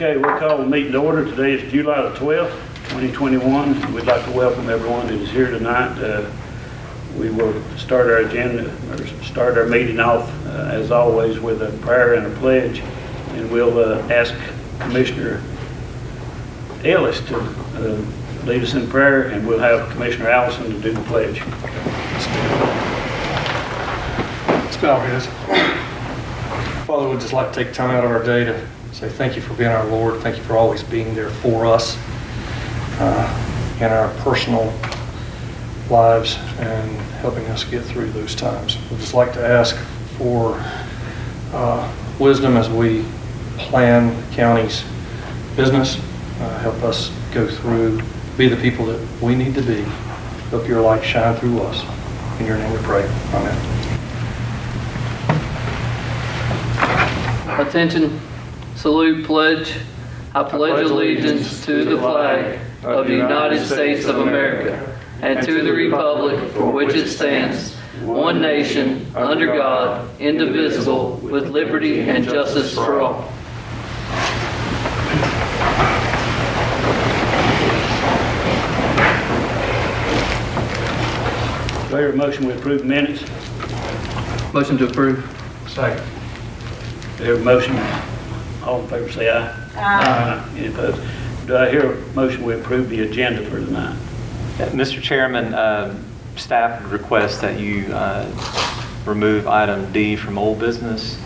Okay, we'll call the meeting to order. Today is July the 12th, 2021. We'd like to welcome everyone that is here tonight. We will start our agenda, or start our meeting off, as always, with a prayer and a pledge. And we'll ask Commissioner Ellis to lead us in prayer, and we'll have Commissioner Allison to do the pledge. Let's bow our heads. Father, we'd just like to take time out of our day to say thank you for being our Lord. Thank you for always being there for us in our personal lives and helping us get through those times. We'd just like to ask for wisdom as we plan the county's business. Help us go through, be the people that we need to be. Help your light shine through us. In your name we pray. Amen. Attention, salute, pledge. I pledge allegiance to the flag of the United States of America and to the republic for which it stands, one nation, under God, indivisible, with liberty and justice for all. Do I hear a motion to approve minutes? Motion to approve. Second. Do I hear a motion? All in favor say aye. Aye. Any opposed? Do I hear a motion to approve the agenda for tonight? Mr. Chairman, staff would request that you remove item D from old business.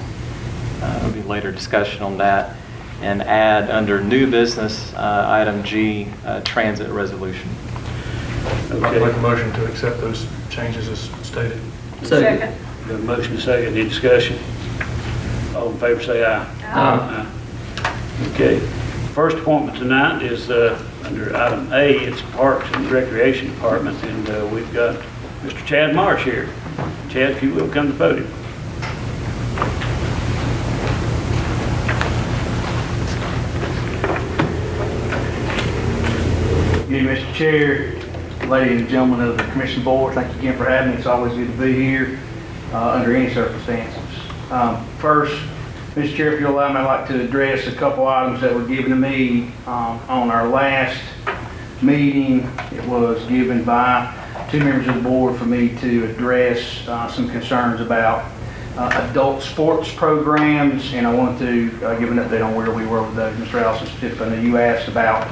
There'll be later discussion on that. And add under new business, item G, transit resolution. I'd like to make a motion to accept those changes as stated. Second. Got a motion second. Any discussion? All in favor say aye. Aye. Okay. First appointment tonight is under item A. It's Parks and Recreation Department, and we've got Mr. Chad Marsh here. Chad, if you will, come to the podium. Good, Mr. Chair, ladies and gentlemen of the Commission Board, thank you again for having me. It's always good to be here under any circumstances. First, Mr. Chair, if you'll allow me, I'd like to address a couple items that were given to me on our last meeting. It was given by two members of the board for me to address some concerns about adult sports programs, and I wanted to give an update on where we were with those. Mr. Allison, specifically, I know you asked about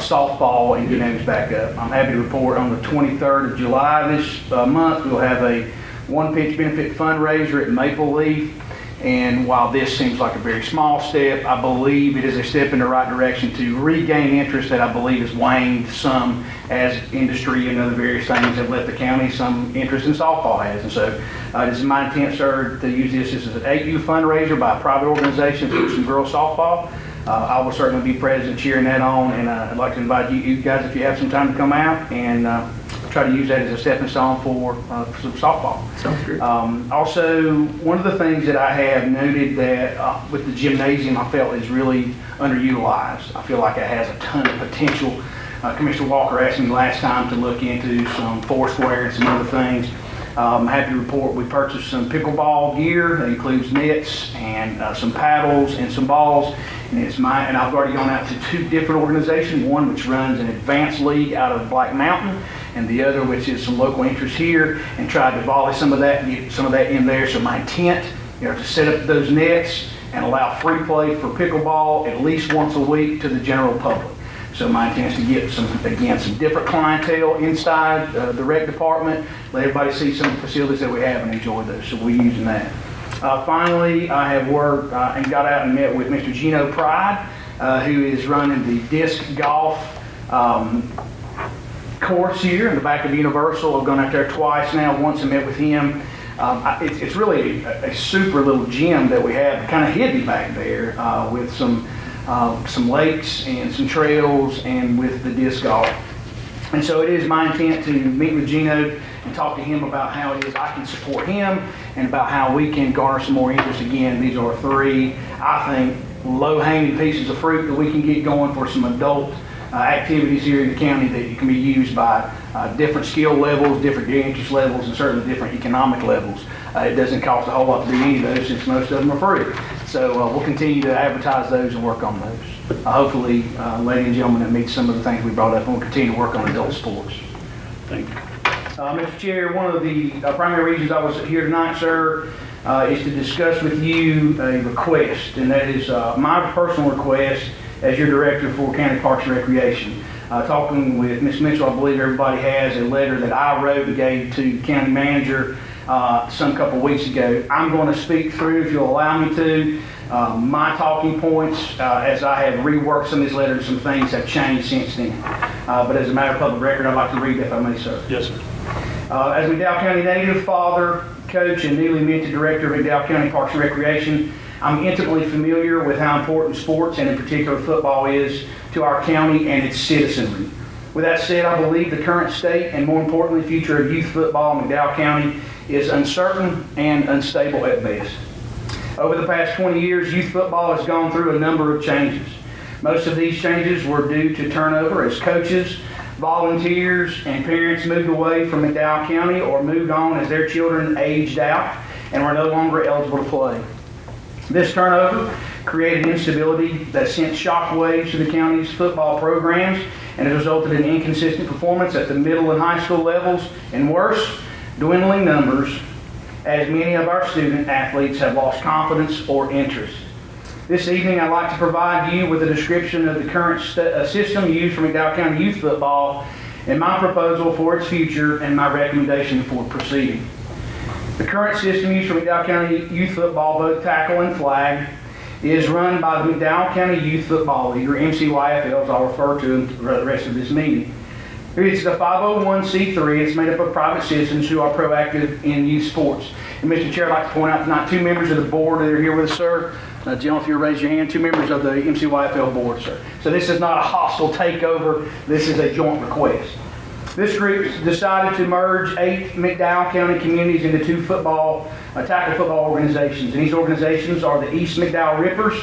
softball and getting those back up. I'm happy to report on the 23rd of July this month, we'll have a one-pitch benefit fundraiser at Maple Leaf. And while this seems like a very small step, I believe it is a step in the right direction to regain interest that I believe has waned some as industry and other various things have left the county some interest in softball has. And so this is my intent, sir, to use this as an 8U fundraiser by a private organization for some girls softball. I will certainly be present cheering that on, and I'd like to invite you guys, if you have some time, to come out and try to use that as a stepping stone for some softball. Sounds great. Also, one of the things that I have noted that with the gymnasium I felt is really underutilized. I feel like it has a ton of potential. Commissioner Walker asked me last time to look into some foursquare and some other things. I'm happy to report we purchased some pickleball gear that includes nets and some paddles and some balls. And I've already gone out to two different organizations, one which runs an advanced league out of Black Mountain, and the other which is some local interest here, and tried to volley some of that and get some of that in there. So my intent, to set up those nets and allow free play for pickleball at least once a week to the general public. So my intent is to get some different clientele inside the rec department, let everybody see some of the facilities that we have and enjoy those. So we're using that. Finally, I have worked and got out and met with Mr. Gino Pride, who is running the disc golf course here in the back of Universal. I've gone out there twice now, once I met with him. It's really a super little gym that we have kind of hidden back there with some lakes and some trails and with the disc golf. And so it is my intent to meet with Gino and talk to him about how it is I can support him and about how we can garner some more interest. Again, these are three, I think, low-hanging pieces of fruit that we can get going for some adult activities here in the county that can be used by different skill levels, different interest levels, and certainly different economic levels. It doesn't cost a whole lot to do any of those since most of them are free. So we'll continue to advertise those and work on those. Hopefully, ladies and gentlemen, that meets some of the things we brought up, and we'll continue to work on adult sports. Thank you. Mr. Chair, one of the primary reasons I was here tonight, sir, is to discuss with you a request, and that is my personal request as your director for County Parks and Recreation. Talking with Ms. Mitchell, I believe everybody has a letter that I wrote and gave to the county manager some couple weeks ago. I'm going to speak through, if you'll allow me to, my talking points as I have reworked some of these letters. Some things have changed since then. But as a matter of public record, I'd like to read that if I may, sir. Yes, sir. As McDowell County native, father, coach, and newly minted director of McDowell County Parks and Recreation, I'm intimately familiar with how important sports, and in particular football, is to our county and its citizenry. With that said, I believe the current state, and more importantly, future of youth football in McDowell County is uncertain and unstable at best. Over the past 20 years, youth football has gone through a number of changes. Most of these changes were due to turnover as coaches, volunteers, and parents moved away from McDowell County or moved on as their children aged out and were no longer eligible to play. This turnover created instability that sent shockwaves to the county's football programs and has resulted in inconsistent performance at the middle and high school levels, and worse, dwindling numbers, as many of our student athletes have lost confidence or interest. This evening, I'd like to provide you with a description of the current system used for McDowell County youth football and my proposal for its future and my recommendation for proceeding. The current system used for McDowell County youth football, both tackle and flag, is run by the McDowell County Youth Football League, or MCYFL, as I'll refer to in the rest of this meeting. It's a 501c3. It's made up of private citizens who are proactive in youth sports. And Mr. Chair, I'd like to point out tonight 2 members of the board that are here with us, sir. Gentlemen, if you'll raise your hand, 2 members of the MCYFL board, sir. So this is not a hostile takeover. This is a joint request. This group decided to merge 8 McDowell County communities into 2 tackle football organizations. And these organizations are the East McDowell Rippers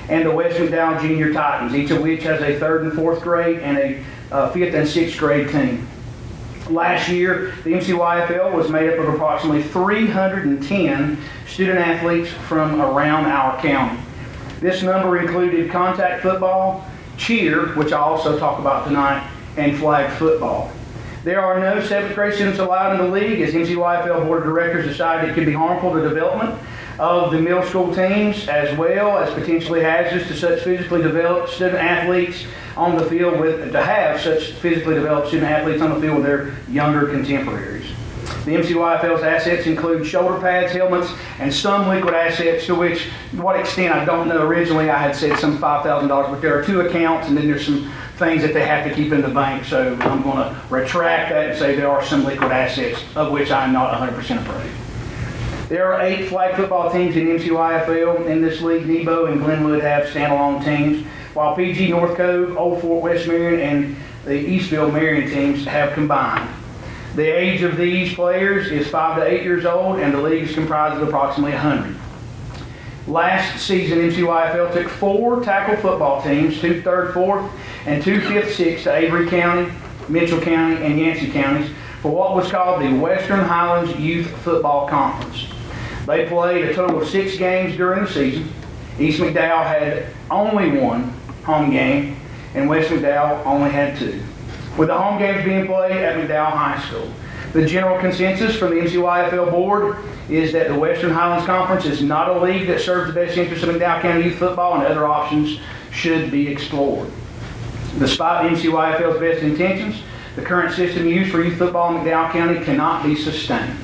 and the West McDowell Junior Titans, each of which has a 3rd and 4th grade and a 5th and 6th grade team. Last year, the MCYFL was made up of approximately 310 student athletes from around our county. This number included contact football, cheer, which I'll also talk about tonight, and flag football. There are no 7th grade students allowed in the league, as MCYFL Board of Directors decided it could be harmful to development of the middle school teams, as well as potentially hazardous to such physically developed student athletes on the field to have such physically developed student athletes on the field with their younger contemporaries. The MCYFL's assets include shoulder pads, helmets, and some liquid assets, to which, to what extent, I don't know. Originally, I had said some $5,000, but there are 2 accounts, and then there's some things that they have to keep in the bank. So I'm going to retract that and say there are some liquid assets, of which I'm not 100% afraid. There are 8 flag football teams in MCYFL. In this league, Nebo and Glenwood have standalone teams, while PG, North Cove, Old Fort, West Marion, and the Eastville Marion teams have combined. The age of these players is 5 to 8 years old, and the league is comprised of approximately 100. Last season, MCYFL took 4 tackle football teams, 2 3rd, 4th, and 2 5th, 6th to Avery County, Mitchell County, and Yancey counties for what was called the Western Highlands Youth Football Conference. They played a total of 6 games during the season. East McDowell had only 1 home game, and West McDowell only had 2, with the home games being played at McDowell High School. The general consensus from the MCYFL board is that the Western Highlands Conference is not a league that serves the best interests of McDowell County youth football, and other options should be explored. Despite the MCYFL's best intentions, the current system used for youth football in McDowell County cannot be sustained.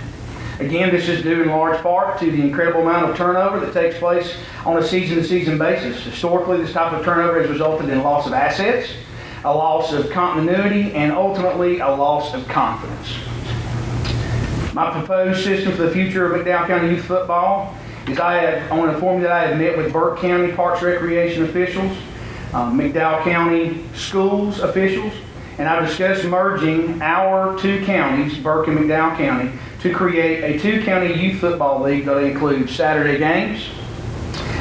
Again, this is due in large part to the incredible amount of turnover that takes place on a season-to-season basis. Historically, this type of turnover has resulted in loss of assets, a loss of continuity, and ultimately a loss of confidence. My proposed system for the future of McDowell County youth football is I want to inform you that I have met with Burke County Parks Recreation officials, McDowell County schools officials, and I've discussed merging our 2 counties, Burke and McDowell County, to create a 2-county youth football league that includes Saturday games,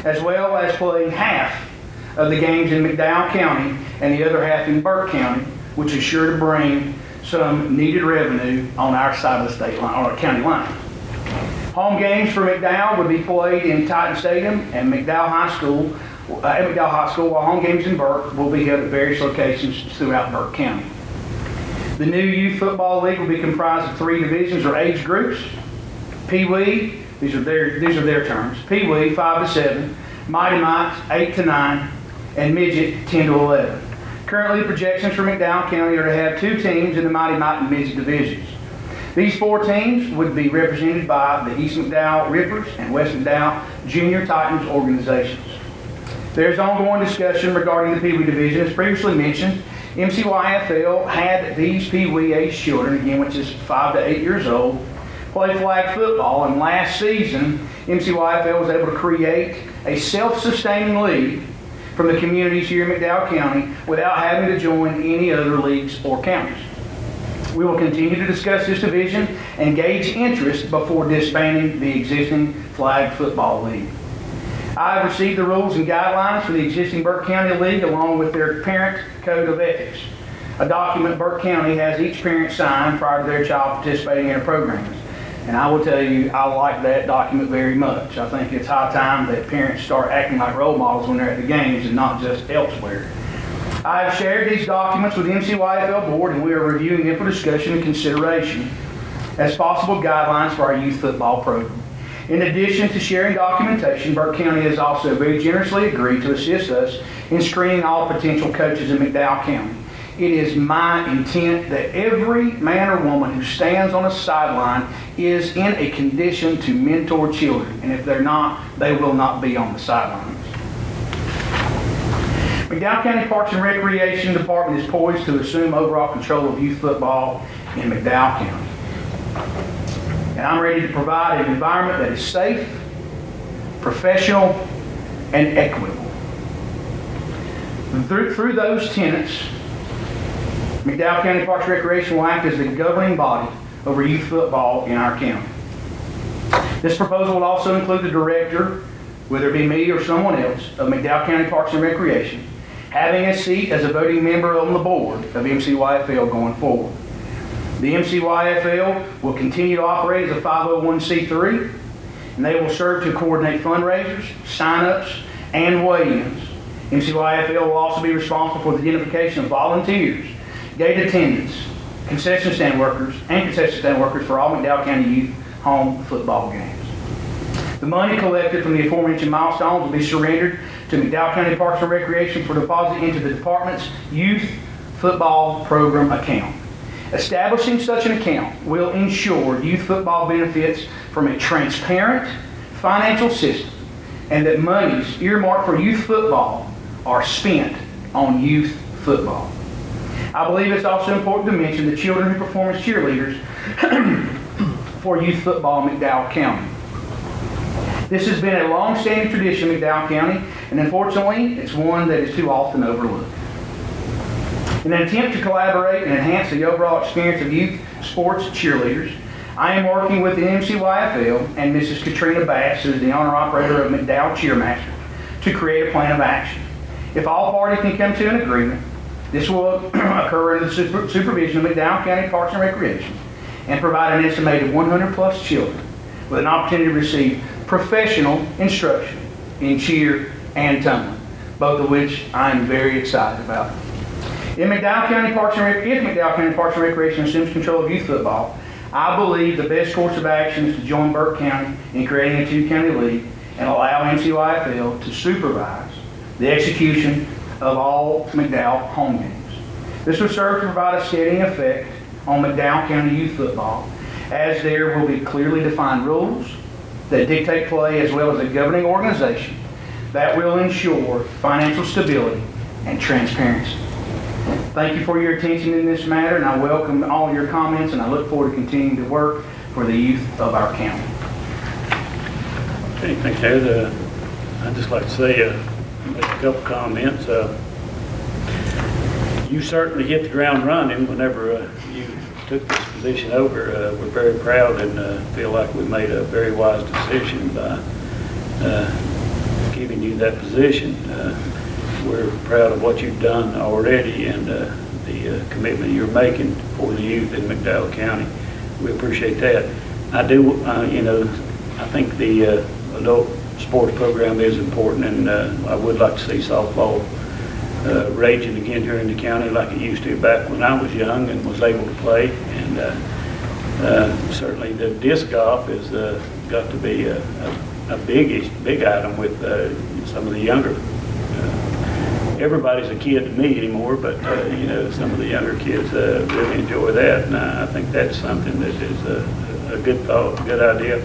as well as playing half of the games in McDowell County and the other half in Burke County, which is sure to bring some needed revenue on our side of the state line, or county line. Home games for McDowell would be played in Titan Stadium and McDowell High School, while home games in Burke will be held at various locations throughout Burke County. The new youth football league will be comprised of 3 divisions or age groups. Pee Wee, these are their terms. Pee Wee 5 to 7, Mighty Mites 8 to 9, and Midget 10 to 11. Currently, the projections for McDowell County are to have 2 teams in the Mighty Mite and Midget divisions. These 4 teams would be represented by the East McDowell Rippers and West McDowell Junior Titans organizations. There's ongoing discussion regarding the Pee Wee division. As previously mentioned, MCYFL had these Pee Wee age children, again, which is 5 to 8 years old, play flag football, and last season, MCYFL was able to create a self-sustaining league from the communities here in McDowell County without having to join any other leagues or counties. We will continue to discuss this division and gauge interest before disbanding the existing flag football league. I have received the rules and guidelines for the existing Burke County League along with their parent code of ethics, a document Burke County has each parent sign prior to their child participating in a program. And I will tell you, I like that document very much. I think it's high time that parents start acting like role models when they're at the games and not just elsewhere. I have shared these documents with the MCYFL board and we are reviewing them for discussion and consideration as possible guidelines for our youth football program. In addition to sharing documentation, Burke County has also very generously agreed to assist us in screening all potential coaches in McDowell County. It is my intent that every man or woman who stands on a sideline is in a condition to mentor children, and if they're not, they will not be on the sidelines. McDowell County Parks and Recreation Department is poised to assume overall control of youth football in McDowell County. And I'm ready to provide an environment that is safe, professional, and equitable. Through those tenets, McDowell County Parks and Recreation will act as the governing body over youth football in our county. This proposal will also include the director, whether it be me or someone else, of McDowell County Parks and Recreation, having a seat as a voting member on the board of MCYFL going forward. The MCYFL will continue to operate as a 501c3, and they will serve to coordinate fundraisers, sign-ups, and weigh-ins. MCYFL will also be responsible for the identification of volunteers, gate attendants, concession stand workers for all McDowell County youth home football games. The money collected from the aforementioned milestones will be surrendered to McDowell County Parks and Recreation for deposit into the department's youth football program account. Establishing such an account will ensure youth football benefits from a transparent financial system and that monies earmarked for youth football are spent on youth football. I believe it's also important to mention the children who perform as cheerleaders for youth football in McDowell County. This has been a long-standing tradition in McDowell County, and unfortunately, it's one that is too often overlooked. In an attempt to collaborate and enhance the overall experience of youth sports cheerleaders, I am working with the MCYFL and Mrs. Katrina Bass, who is the owner-operator of McDowell Cheermaster, to create a plan of action. If all parties can come to an agreement, this will occur under the supervision of McDowell County Parks and Recreation and provide an estimated 100 plus children with an opportunity to receive professional instruction in cheer and tumbling, both of which I am very excited about. If McDowell County Parks and Recreation assumes control of youth football, I believe the best course of action is to join Burke County in creating a 2-county league and allow MCYFL to supervise the execution of all McDowell home games. This will serve to provide a steadying effect on McDowell County youth football, as there will be clearly defined rules that dictate play as well as a governing organization that will ensure financial stability and transparency. Thank you for your attention in this matter, and I welcome all your comments, and I look forward to continuing to work for the youth of our county. Okay, thanks, Ed. I'd just like to say make a couple comments. You certainly hit the ground running whenever you took this position over. We're very proud and feel like we made a very wise decision by giving you that position. We're proud of what you've done already and the commitment you're making for the youth in McDowell County. We appreciate that. I do, I think the adult sports program is important, and I would like to see softball raging again here in the county like it used to back when I was young and was able to play. And certainly the disc golf has got to be a big item with some of the younger. Everybody's a kid to me anymore, but you know, some of the younger kids really enjoy that, and I think that's something that is a good thought, a good idea.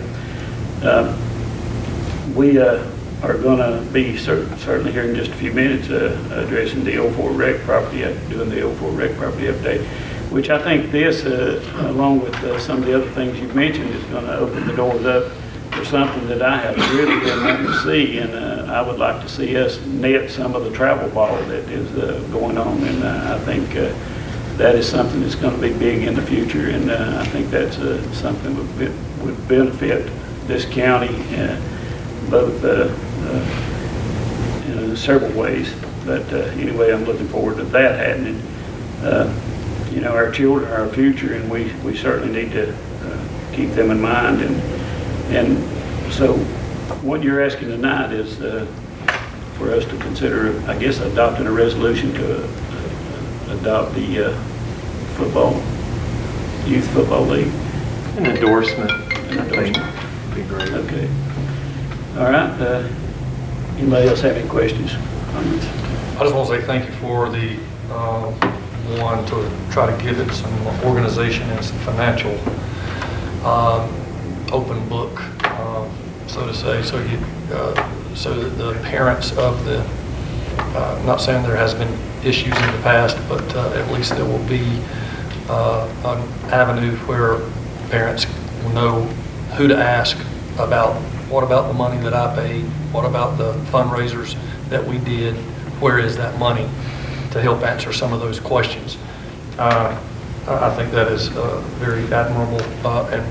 We are going to be certainly here in just a few minutes addressing the 04 rec property, doing the 04 rec property update, which I think this, along with some of the other things you've mentioned, is going to open the doors up for something that I have really been wanting to see, and I would like to see us net some of the travel ball that is going on, and I think that is something that's going to be big in the future, and I think that's something would benefit this county both in several ways. But anyway, I'm looking forward to that happening. You know, our children are our future, and we certainly need to keep them in mind. And so what you're asking tonight is for us to consider, I guess, adopting a resolution to adopt the youth football league. An endorsement. An endorsement. Would be great. Okay. All right. Anybody else have any questions, comments? I just want to say thank you for the one to try to give it some organization and some financial open book, so to say, so that the parents of the, not saying there has been issues in the past, but at least there will be an avenue where parents will know who to ask about what about the money that I paid, what about the fundraisers that we did, where is that money, to help answer some of those questions. I think that is very admirable, and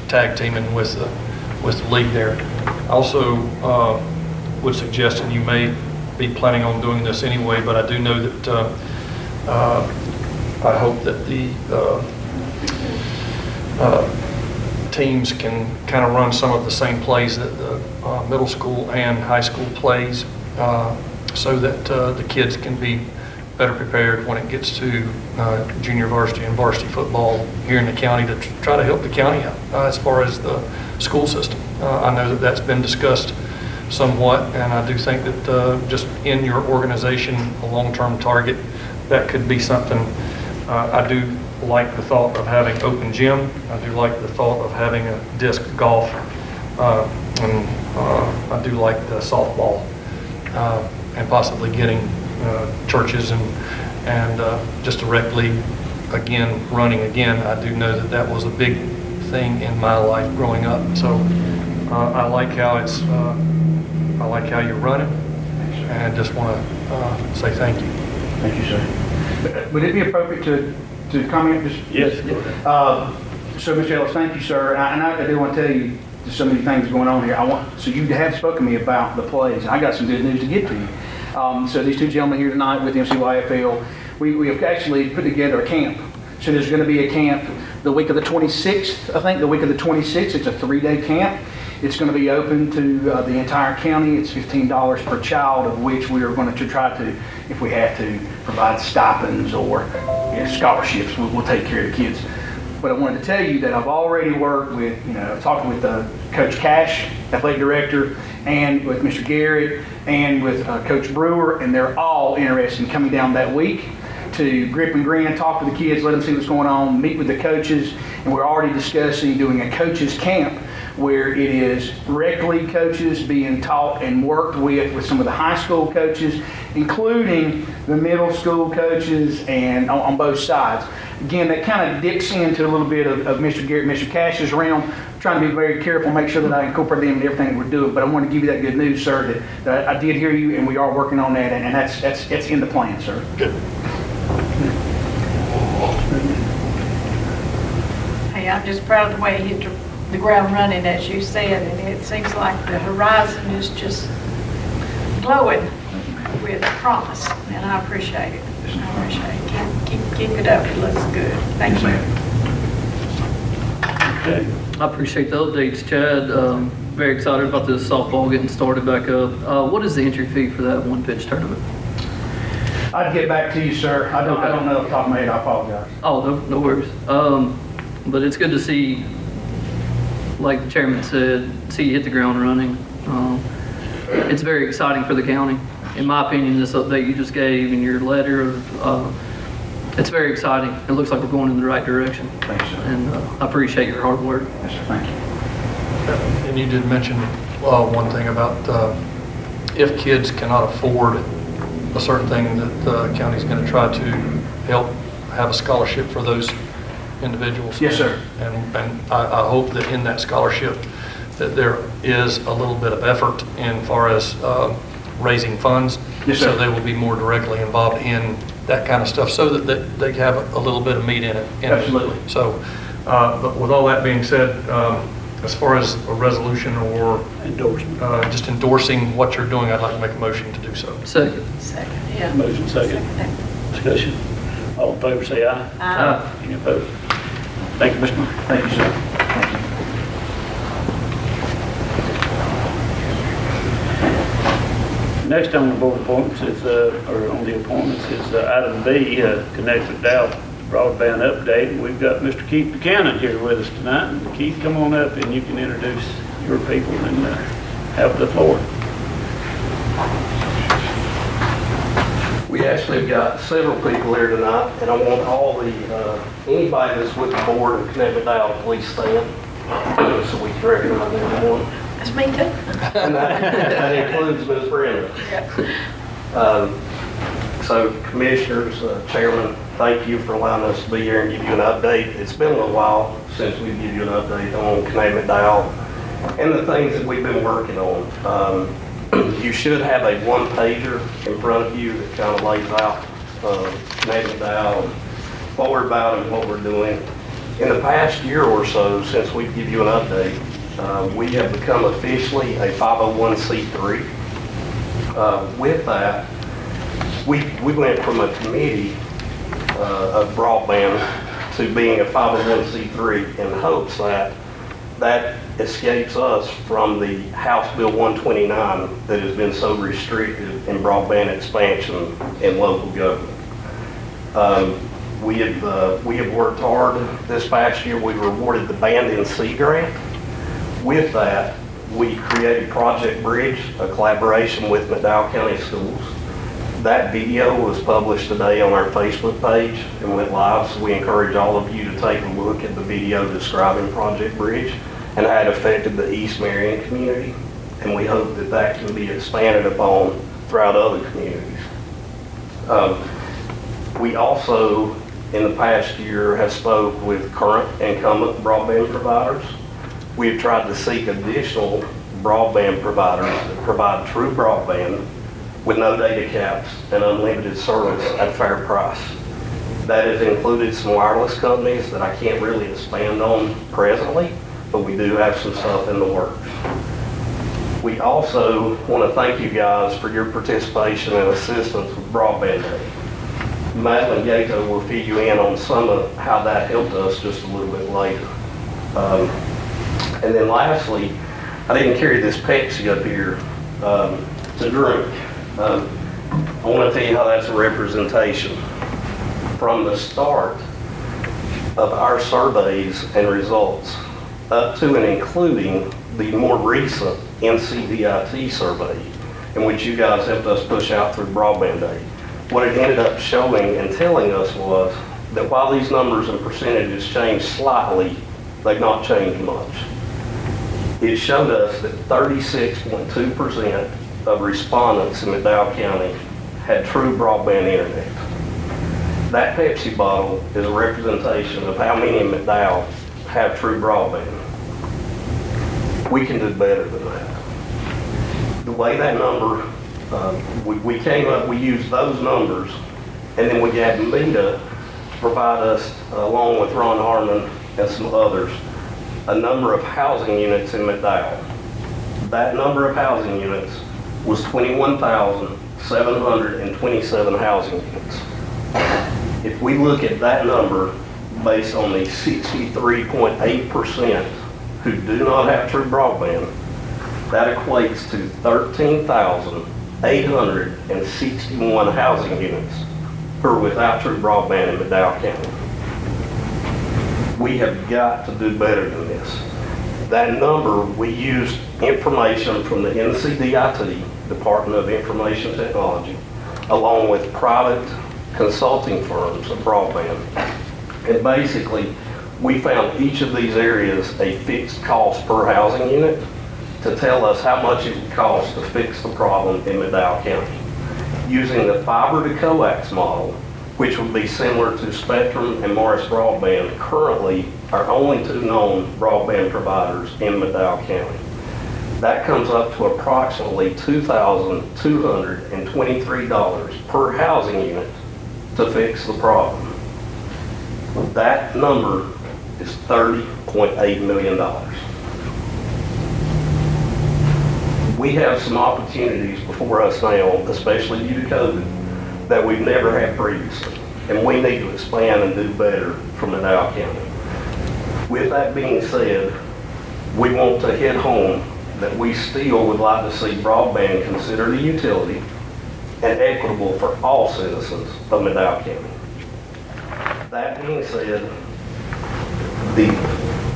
tag teaming with the league there. I also would suggest, and you may be planning on doing this anyway, but I do know that I hope that the teams can kind of run some of the same plays that the middle school and high school plays, so that the kids can be better prepared when it gets to junior varsity and varsity football here in the county, to try to help the county out as far as the school system. I know that that's been discussed somewhat, and I do think that just in your organization, a long-term target, that could be something. I do like the thought of having open gym. I do like the thought of having a disc golf, and I do like the softball, and possibly getting churches and just a rec league again running again. I do know that that was a big thing in my life growing up. So I like how it's I like how you run it, and I just want to say thank you. Thank you, sir. Would it be appropriate to comment? Just, Yes. So, Mr. Ellis, thank you, sir. And I do want to tell you, there's so many things going on here. So you have spoken to me about the plays, and I got some good news to get to you. So these two gentlemen here tonight with MCYFL, we have actually put together a camp. So there's going to be a camp the week of the 26th, I think, the week of the 26th. It's a 3-day camp. It's going to be open to the entire county. It's $15 per child, of which we are going to try to, if we have to, provide stipends or scholarships. We'll take care of the kids. But I wanted to tell you that I've already worked with, talking with Coach Cash, athletic director, and with Mr. Garrett, and with Coach Brewer, and they're all interested in coming down that week to grip and grin, talk to the kids, let them see what's going on, meet with the coaches, and we're already discussing doing a coaches camp where it is rec league coaches being taught and worked with some of the high school coaches, including the middle school coaches, and on both sides. Again, that kind of dips into a little bit of Mr. Garrett, Mr. Cash's realm. I'm trying to be very careful, make sure that I incorporate them in everything that we're doing. But I want to give you that good news, sir, that I did hear you, and we are working on that, and that's in the plan, sir. Good. Hey, I'm just proud of the way he hit the ground running, as you said, and it seems like the horizon is just glowing with promise, and I appreciate it. I appreciate it. Keep it up. It looks good. Thank you. Okay. I appreciate the updates, Chad. Very excited about this softball getting started back up. What is the entry fee for that one pitch tournament? I'd get back to you, sir. I don't know off the top of my head. I apologize. Oh, no worries. But it's good to see, like the chairman said, see you hit the ground running. It's very exciting for the county. In my opinion, this update you just gave in your letter, it's very exciting. It looks like we're going in the right direction. Thanks, sir. And I appreciate your hard work. Yes, sir. Thank you. And you did mention one thing about if kids cannot afford a certain thing, that the county's going to try to help have a scholarship for those individuals. Yes, sir. And I hope that in that scholarship that there is a little bit of effort in far as raising funds. Yes, sir. So they will be more directly involved in that kind of stuff so that they have a little bit of meat in it. Absolutely. So, but with all that being said, as far as a resolution or Endorsement. just endorsing what you're doing, I'd like to make a motion to do so. Second. Second, yeah. Motion second. Discussion. All in favor, say aye. Aye. Any opposed? Thank you, Mr. Marsh. Thank you, sir. Thank you. Next on the board appointments is, or on the appointments is item B, Connect McDowell Broadband Update. We've got Mr. Keith Buchanan here with us tonight. And Keith, come on up and you can introduce your people and have the floor. We actually have got several people here tonight, and I want all anybody that's with the board of Connect McDowell to please stand so we can recognize everyone. That's me too. And that includes Ms. Brenda. So commissioners, chairman, thank you for allowing us to be here and give you an update. It's been a little while since we give you an update on Connect McDowell and the things that we've been working on. You should have a one-pager in front of you that kind of lays out Connect McDowell and what we're about and what we're doing. In the past year or so, since we give you an update, we have become officially a 501c3. With that, we went from a committee of broadband to being a 501c3 in hopes that escapes us from the House Bill 129 that has been so restrictive in broadband expansion in local government. We have worked hard this past year. We were awarded the Band NC grant. With that, we created Project Bridge, a collaboration with McDowell County Schools. That video was published today on our Facebook page and went live, so we encourage all of you to take a look at the video describing Project Bridge and how it affected the East Marion community, and we hope that that can be expanded upon throughout other communities. We also, in the past year, have spoke with current incumbent broadband providers. We've tried to seek additional broadband providers that provide true broadband with no data caps and unlimited service at a fair price. That has included some wireless companies that I can't really expand on presently, but we do have some stuff in the works. We also want to thank you guys for your participation and assistance with Broadband Day. Madalyn and Gaito will fill you in on some of how that helped us just a little bit later. And then lastly, I didn't carry this Pepsi up here to drink. I want to tell you how that's a representation. From the start of our surveys and results, up to and including the more recent NCVIT survey, in which you guys helped us push out through Broadband Day, what it ended up showing and telling us was that while these numbers and percentages changed slightly, they've not changed much. It showed us that 36.2% of respondents in McDowell County had true broadband internet. That Pepsi bottle is a representation of how many in McDowell have true broadband. We can do better than that. The way that number, we came up, we used those numbers, and then we had META provide us, along with Ron Harmon and some others, a number of housing units in McDowell. That number of housing units was 21,727 housing units. If we look at that number based on the 63.8% who do not have true broadband, that equates to 13,861 housing units who are without true broadband in McDowell County. We have got to do better than this. That number, we used information from the NCDIT, Department of Information Technology, along with private consulting firms of broadband. And basically, we found each of these areas a fixed cost per housing unit to tell us how much it would cost to fix the problem in McDowell County. Using the fiber to coax model, which would be similar to Spectrum and Marsh Broadband, currently are only two known broadband providers in McDowell County. That comes up to approximately $2,223 per housing unit to fix the problem. That number is $30.8 million. We have some opportunities before us now, especially due to COVID, that we've never had previously, and we need to expand and do better from Madalyn County. With that being said, we want to hit home that we still would like to see broadband considered a utility and equitable for all citizens of Madalyn County. That being said,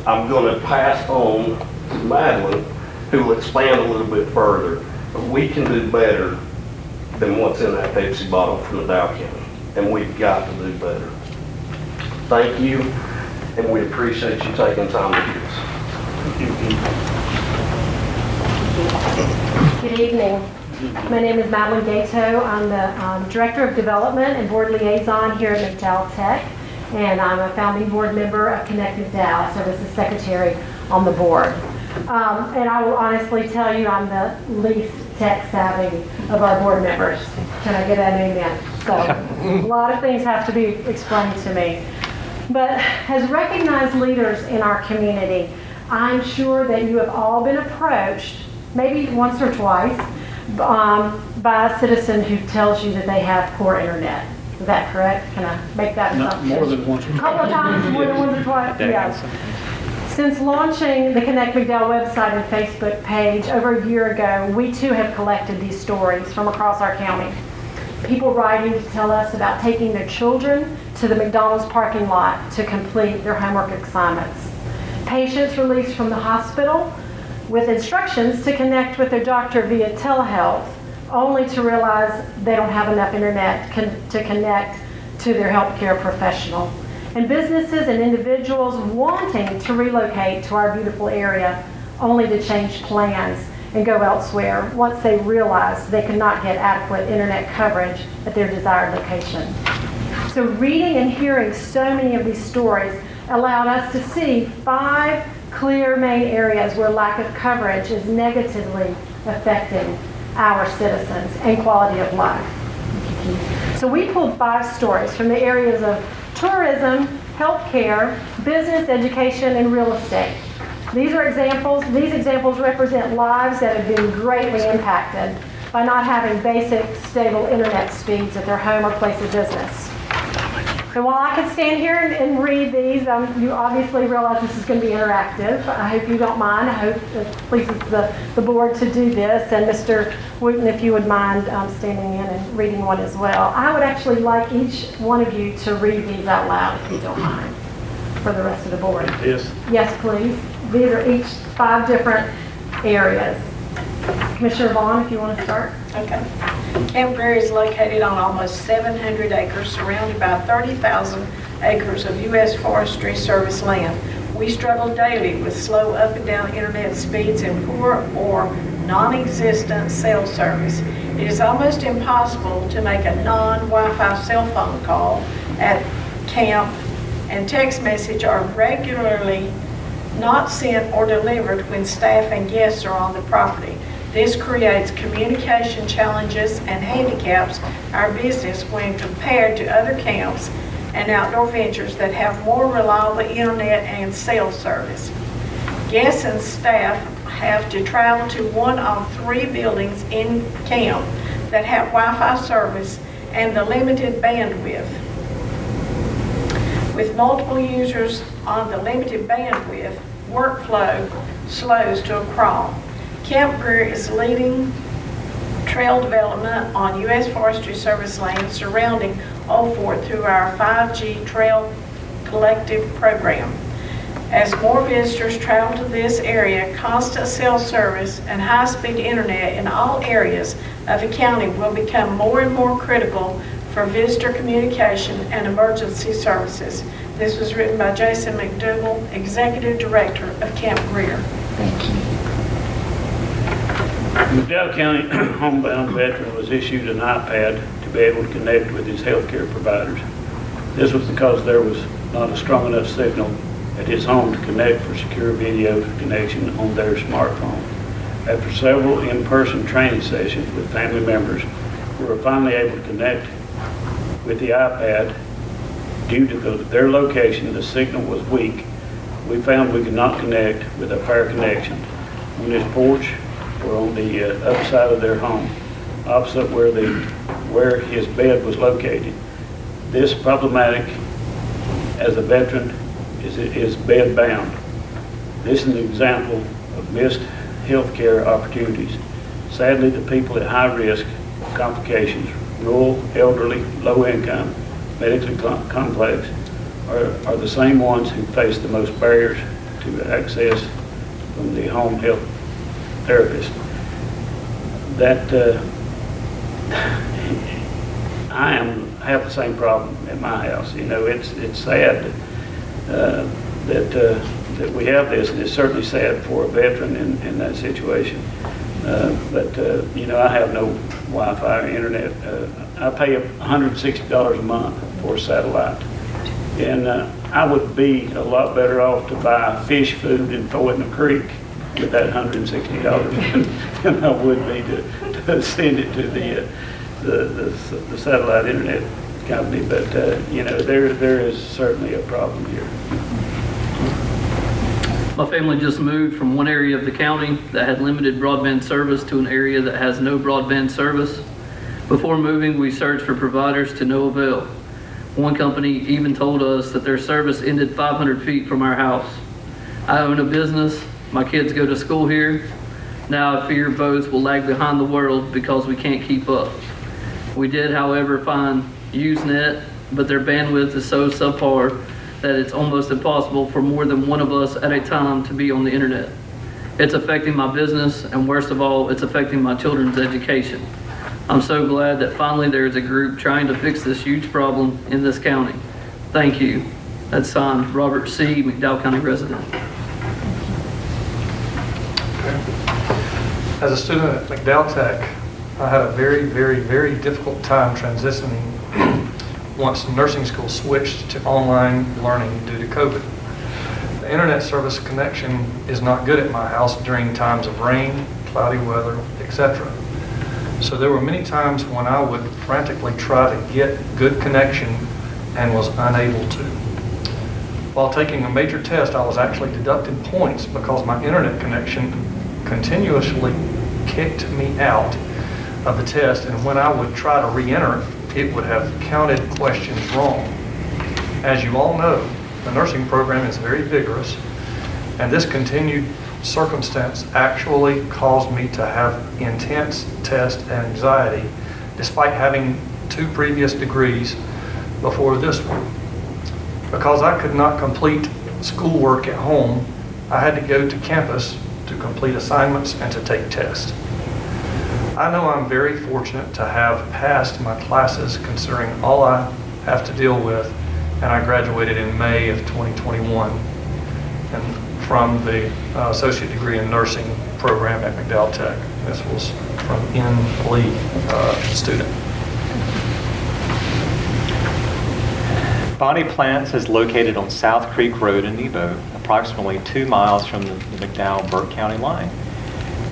I'm going to pass on to Madalyn, who will expand a little bit further. But we can do better than what's in that Pepsi bottle from Madalyn County, and we've got to do better. Thank you, and we appreciate you taking time to hear us. Good evening. My name is Madalyn Gaito. I'm the Director of Development and Board Liaison here at McDowell Tech, and I'm a founding board member of Connect McDowell. I serve as the secretary on the board. And I will honestly tell you I'm the least tech savvy of our board members. Can I get an amen? So a lot of things have to be explained to me. But as recognized leaders in our community, I'm sure that you have all been approached, maybe once or twice, by a citizen who tells you that they have poor internet. Is that correct? Can I make that assumption? Not more than once or twice. A couple of times, more than once or twice? Yes. Since launching the Connect McDowell website and Facebook page over a year ago, we too have collected these stories from across our county. People writing to tell us about taking their children to the McDonald's parking lot to complete their homework assignments. Patients released from the hospital with instructions to connect with their doctor via telehealth, only to realize they don't have enough internet to connect to their healthcare professional. And businesses and individuals wanting to relocate to our beautiful area, only to change plans and go elsewhere once they realized they could not get adequate internet coverage at their desired location. So reading and hearing so many of these stories allowed us to see 5 clear main areas where lack of coverage is negatively affecting our citizens and quality of life. So we pulled 5 stories from the areas of tourism, healthcare, business, education, and real estate. These are examples. These examples represent lives that have been greatly impacted by not having basic, stable internet speeds at their home or place of business. And while I could stand here and read these, you obviously realize this is going to be interactive. I hope you don't mind. I hope it pleases the board to do this. And Mr. Wooten, if you would mind standing in and reading one as well. I would actually like each one of you to read these out loud, if you don't mind, for the rest of the board. Yes. Yes, please. These are each 5 different areas. Commissioner Vaughn, if you want to start. Okay. Camp Prairie is located on almost 700 acres, surrounded by 30,000 acres of U.S. Forestry Service land. We struggle daily with slow up and down internet speeds and poor or non-existent cell service. It is almost impossible to make a non-Wi-Fi cell phone call at camp, and text messages are regularly not sent or delivered when staff and guests are on the property. This creates communication challenges and handicaps our business when compared to other camps and outdoor ventures that have more reliable internet and cell service. Guests and staff have to travel to one of 3 buildings in camp that have Wi-Fi service and the limited bandwidth. With multiple users on the limited bandwidth, workflow slows to a crawl. Camp Greer is leading trail development on U.S. Forestry Service lands surrounding Old Fort through our 5G Trail Collective program. As more visitors travel to this area, constant cell service and high-speed internet in all areas of the county will become more and more critical for visitor communication and emergency services. This was written by Jason McDowell, Executive Director of Camp Greer. Thank you. McDowell County homebound veteran was issued an iPad to be able to connect with his healthcare providers. This was because there was not a strong enough signal at his home to connect for secure video connection on their smartphone. After several in-person training sessions with family members, we were finally able to connect with the iPad. Due to their location, the signal was weak. We found we could not connect with a fair connection on his porch or on the other side of their home, opposite where his bed was located. This problematic, as a veteran, is bed bound. This is an example of missed health care opportunities. Sadly, the people at high risk of complications, rural, elderly, low income, medically complex, are the same ones who face the most barriers to access from the home health therapist. That I have the same problem at my house. You know, it's sad that we have this, and it's certainly sad for a veteran in that situation. But you know, I have no Wi-Fi or internet. I pay $160 a month for a satellite, and I would be a lot better off to buy fish food and throw it in the creek with that $160 than I would be to send it to the satellite internet company. But you know, there is certainly a problem here. My family just moved from one area of the county that had limited broadband service to an area that has no broadband service. Before moving, we searched for providers to no avail. One company even told us that their service ended 500 feet from our house. I own a business. My kids go to school here. Now I fear both will lag behind the world because we can't keep up. We did, however, find Usenet, but their bandwidth is so subpar that it's almost impossible for more than one of us at a time to be on the internet. It's affecting my business, and worst of all, it's affecting my children's education. I'm so glad that finally there is a group trying to fix this huge problem in this county. Thank you. That's signed, Robert C., McDowell County resident. As a student at McDowell Tech, I had a very, very, very difficult time transitioning once nursing school switched to online learning due to COVID. The internet service connection is not good at my house during times of rain, cloudy weather, etc. So there were many times when I would frantically try to get good connection and was unable to. While taking a major test, I was actually deducted points because my internet connection continuously kicked me out of the test, and when I would try to re-enter it would have counted questions wrong. As you all know, the nursing program is very vigorous, and this continued circumstance actually caused me to have intense test anxiety despite having 2 previous degrees before this one. Because I could not complete schoolwork at home, I had to go to campus to complete assignments and to take tests. I know I'm very fortunate to have passed my classes considering all I have to deal with, and I graduated in May of 2021 and from the associate degree in nursing program at McDowell Tech. This was from N. Lee student. Bonnie Plants is located on South Creek Road in Nebo, approximately 2 miles from the McDowell-Burke County line.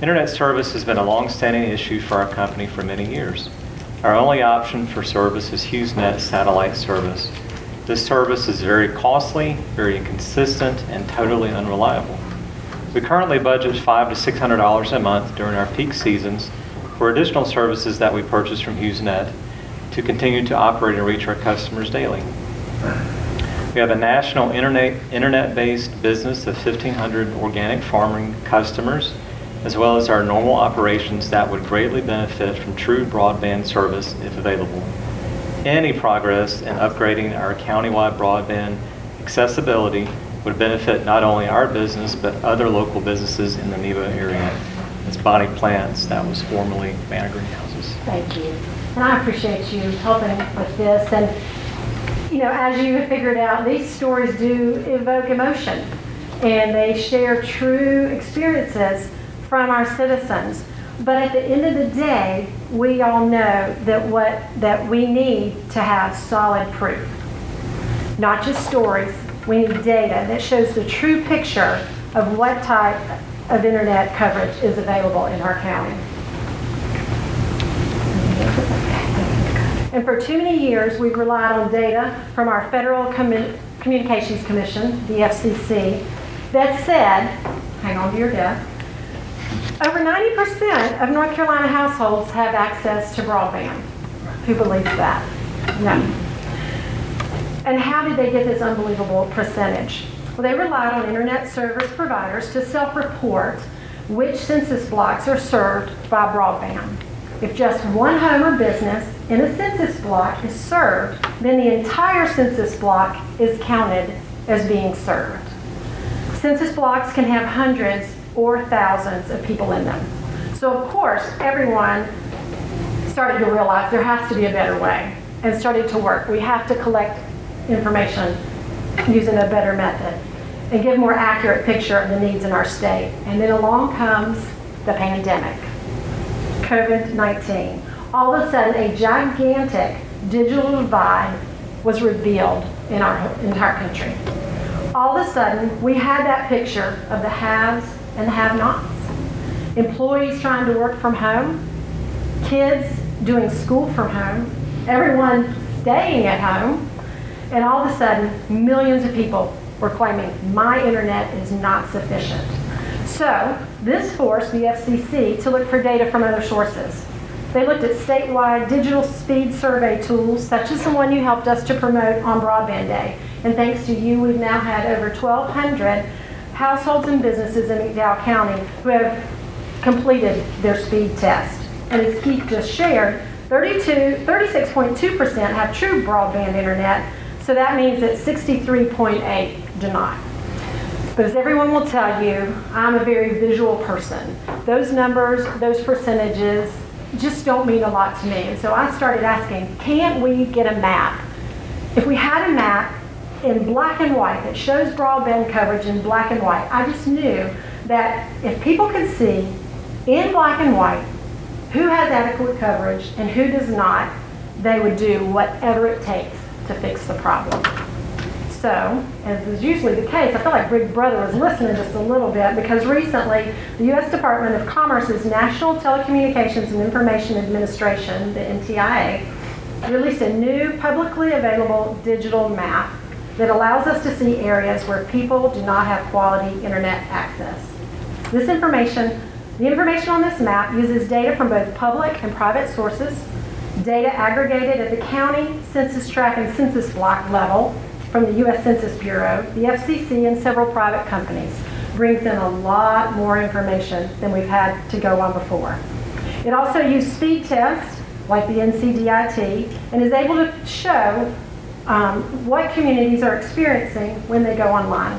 Internet service has been a long-standing issue for our company for many years. Our only option for service is HughesNet satellite service. This service is very costly, very inconsistent, and totally unreliable. We currently budget $500 to $600 a month during our peak seasons for additional services that we purchase from HughesNet to continue to operate and reach our customers daily. We have a national internet-based business of 1,500 organic farming customers, as well as our normal operations that would greatly benefit from true broadband service if available. Any progress in upgrading our countywide broadband accessibility would benefit not only our business, but other local businesses in the Nebo area. It's Bonnie Plants, that was formerly Banner Greenhouses. Thank you. And I appreciate you helping with this. And, you know, as you have figured out, these stories do evoke emotion, and they share true experiences from our citizens. But at the end of the day, we all know that we need to have solid proof. Not just stories, we need data that shows the true picture of what type of internet coverage is available in our county. And for too many years, we've relied on data from our Federal Communications Commission, the FCC, that said, hang on to your desk, over 90% of North Carolina households have access to broadband. Who believes that? No. And how did they get this unbelievable percentage? Well, they relied on internet service providers to self-report which census blocks are served by broadband. If just one home or business in a census block is served, then the entire census block is counted as being served. Census blocks can have hundreds or thousands of people in them. So of course, everyone started to realize there has to be a better way and started to work. We have to collect information using a better method and give a more accurate picture of the needs in our state. And then along comes the pandemic, COVID-19. All of a sudden, a gigantic digital divide was revealed in our entire country. All of a sudden, we had that picture of the haves and the have-nots. Employees trying to work from home, kids doing school from home, everyone staying at home, and all of a sudden, millions of people were claiming, my internet is not sufficient. So, this forced the FCC to look for data from other sources. They looked at statewide digital speed survey tools, such as the one you helped us to promote on Broadband Day. And thanks to you, we've now had over 1,200 households and businesses in McDowell County who have completed their speed test. And as Keith just shared, 36.2% have true broadband internet, so that means that 63.8 do not. But as everyone will tell you, I'm a very visual person. Those numbers, those percentages just don't mean a lot to me. And so I started asking, can't we get a map? If we had a map in black and white that shows broadband coverage in black and white, I just knew that if people could see in black and white who has adequate coverage and who does not, they would do whatever it takes to fix the problem. So, as is usually the case, I feel like Big Brother was listening just a little bit, because recently the U.S. Department of Commerce's National Telecommunications and Information Administration, the NTIA, released a new publicly available digital map that allows us to see areas where people do not have quality internet access. The information on this map uses data from both public and private sources, data aggregated at the county, census tract, and census block level from the U.S. Census Bureau, the FCC, and several private companies. Brings in a lot more information than we've had to go on before. It also used speed tests, like the NCDIT, and is able to show what communities are experiencing when they go online.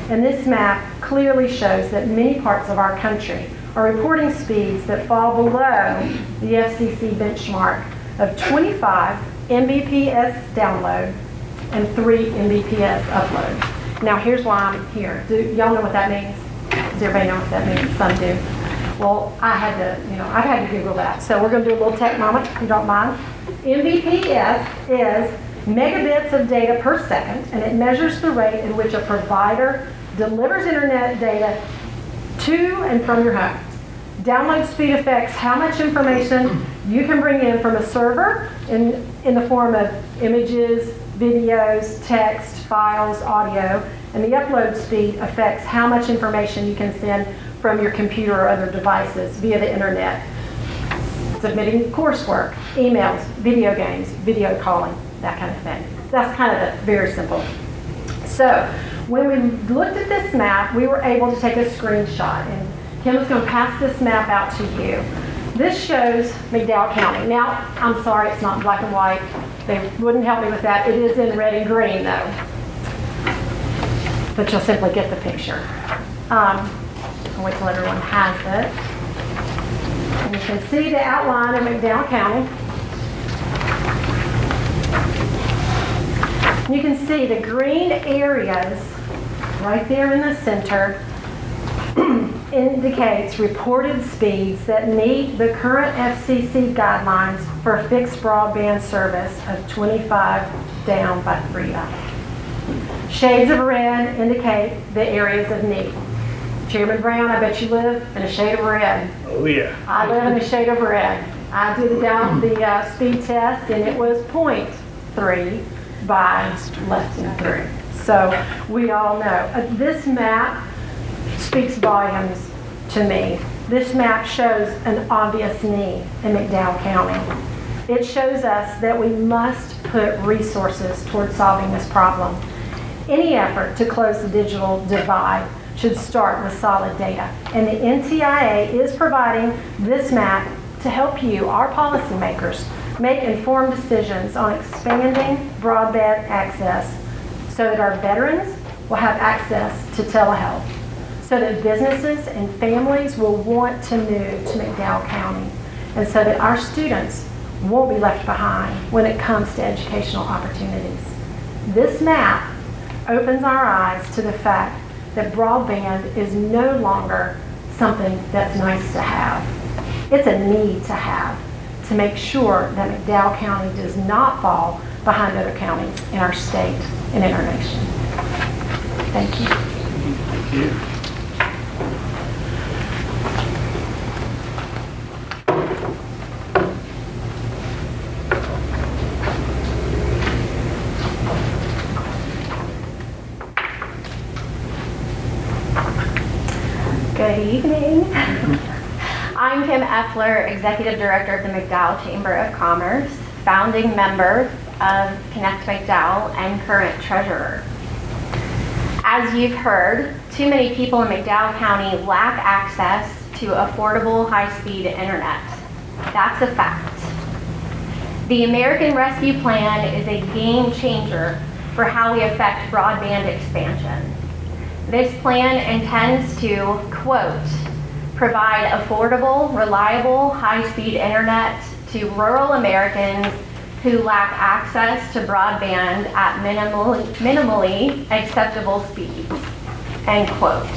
And this map clearly shows that many parts of our country are reporting speeds that fall below the FCC benchmark of 25 Mbps download and 3 Mbps upload. Now here's why I'm here. Do y'all know what that means? Does everybody know what that means? Some do. Well, I've had to Google that. So we're going to do a little tech moment, if you don't mind. Mbps is megabits of data per second, and it measures the rate in which a provider delivers internet data to and from your home. Download speed affects how much information you can bring in from a server in the form of images, videos, text, files, audio, and the upload speed affects how much information you can send from your computer or other devices via the internet. Submitting coursework, emails, video games, video calling, that kind of thing. That's kind of the very simple So when we looked at this map, we were able to take a screenshot, and Kim is going to pass this map out to you. This shows McDowell County. Now, I'm sorry, it's not black and white. They wouldn't help me with that. It is in red and green, though. But you'll simply get the picture. I'll wait till everyone has it. And you can see the outline of McDowell County. You can see the green areas right there in the center indicates reported speeds that meet the current FCC guidelines for fixed broadband service of 25 down by 3 up. Shades of red indicate the areas of need. Chairman Brown, I bet you live in a shade of red. Oh, yeah. I live in a shade of red. I did the speed test, and it was 0.3 by less than 3. So we all know. This map speaks volumes to me. This map shows an obvious need in McDowell County. It shows us that we must put resources towards solving this problem. Any effort to close the digital divide should start with solid data. And the NTIA is providing this map to help you, our policymakers, make informed decisions on expanding broadband access so that our veterans will have access to telehealth, so that businesses and families will want to move to McDowell County, and so that our students won't be left behind when it comes to educational opportunities. This map opens our eyes to the fact that broadband is no longer something that's nice to have. It's a need to have to make sure that McDowell County does not fall behind other counties in our state and in our nation. Thank you. Thank you. Good evening. I'm Kim Effler, Executive Director of the McDowell Chamber of Commerce, founding member of Connect McDowell, and current treasurer. As you've heard, too many people in McDowell County lack access to affordable high-speed internet. That's a fact. The American Rescue Plan is a game changer for how we affect broadband expansion. This plan intends to, quote, provide affordable, reliable, high-speed internet to rural Americans who lack access to broadband at minimally acceptable speeds, end quote.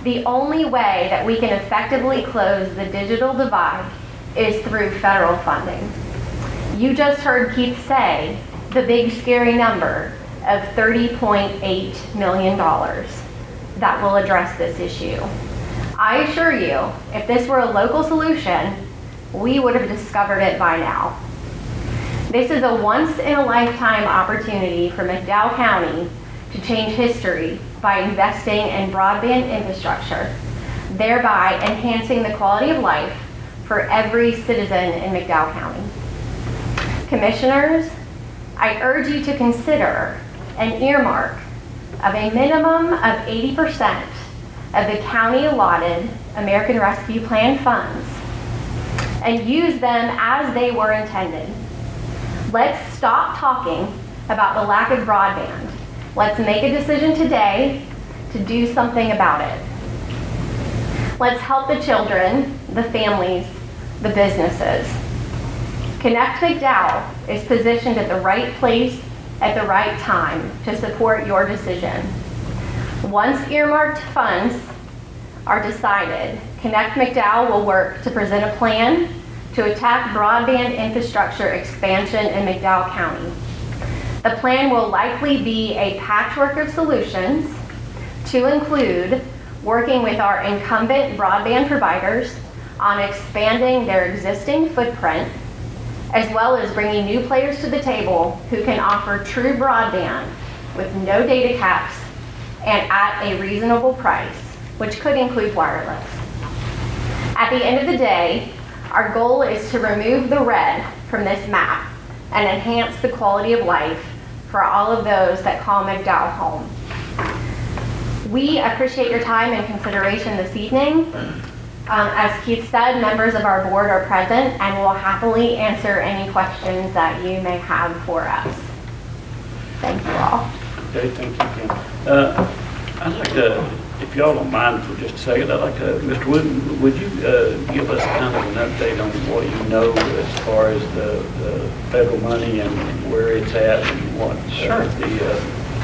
The only way that we can effectively close the digital divide is through federal funding. You just heard Keith say the big scary number of $30.8 million that will address this issue. I assure you, if this were a local solution, we would have discovered it by now. This is a once-in-a-lifetime opportunity for McDowell County to change history by investing in broadband infrastructure, thereby enhancing the quality of life for every citizen in McDowell County. Commissioners, I urge you to consider an earmark of a minimum of 80% of the county-allotted American Rescue Plan funds and use them as they were intended. Let's stop talking about the lack of broadband. Let's make a decision today to do something about it. Let's help the children, the families, the businesses. Connect McDowell is positioned at the right place at the right time to support your decision. Once earmarked funds are decided, Connect McDowell will work to present a plan to attack broadband infrastructure expansion in McDowell County. The plan will likely be a patchwork of solutions to include working with our incumbent broadband providers on expanding their existing footprint, as well as bringing new players to the table who can offer true broadband with no data caps and at a reasonable price, which could include wireless. At the end of the day, our goal is to remove the red from this map and enhance the quality of life for for all of those that call McDowell home. We appreciate your time and consideration this evening. As Keith said, members of our board are present and will happily answer any questions that you may have for us. Thank you all. Okay, thank you, Kim. I'd like to, if y'all don't mind for just a second, I'd like to, Mr. Wooden, would you give us kind of an update on what you know as far as the federal money and where it's at and what the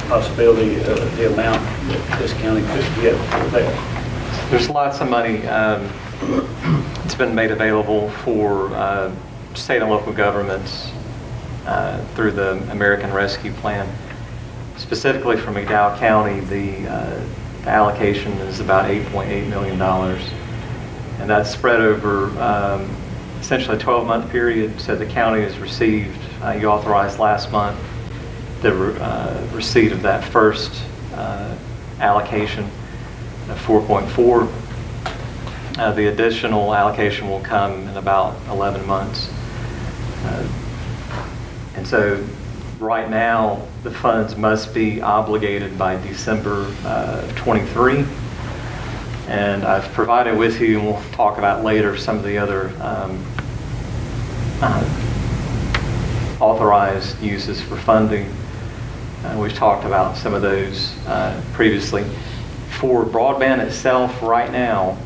possibility of the amount that this county could get for that? There's lots of money. It's been made available for state and local governments through the American Rescue Plan. Specifically for McDowell County, the allocation is about $8.8 million. And that's spread over essentially a 12-month period. So the county has received, you authorized last month, the receipt of that first allocation of 4.4. The additional allocation will come in about 11 months. And so right now, the funds must be obligated by December 23. And I've provided with you, and we'll talk about later, some of the other authorized uses for funding. We've talked about some of those previously. For broadband itself, right now,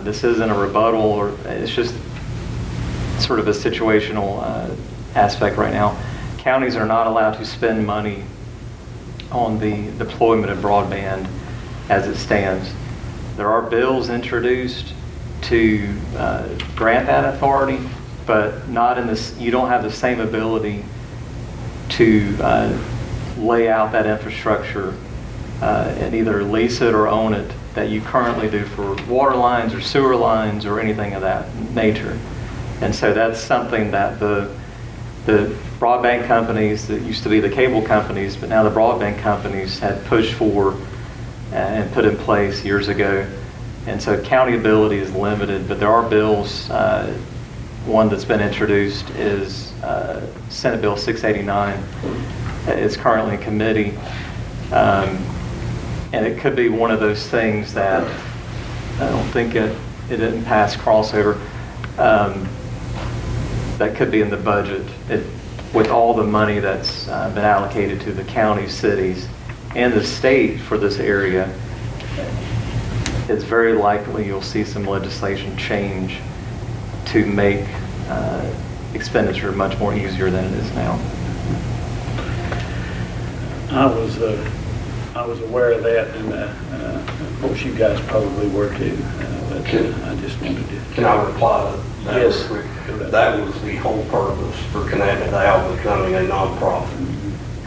this isn't a rebuttal, or it's just sort of a situational aspect right now. Counties are not allowed to spend money on the deployment of broadband as it stands. There are bills introduced to grant that authority, but not in this. You don't have the same ability to lay out that infrastructure and either lease it or own it that you currently do for water lines or sewer lines or anything of that nature. And so that's something that the broadband companies that used to be the cable companies, but now the broadband companies had pushed for and put in place years ago. And so county ability is limited, but there are bills. One that's been introduced is Senate Bill 689. It's currently in committee. And it could be one of those things that I don't think it didn't pass crossover. That could be in the budget. With all the money that's been allocated to the counties, cities, and the state for this area, it's very likely you'll see some legislation change to make expenditure much more easier than it is now. I was aware of that, and of course you guys probably were too. But I just wanted to. Can I reply to that? Yes. Real quick? That was the whole purpose for Connect McDowell becoming a nonprofit.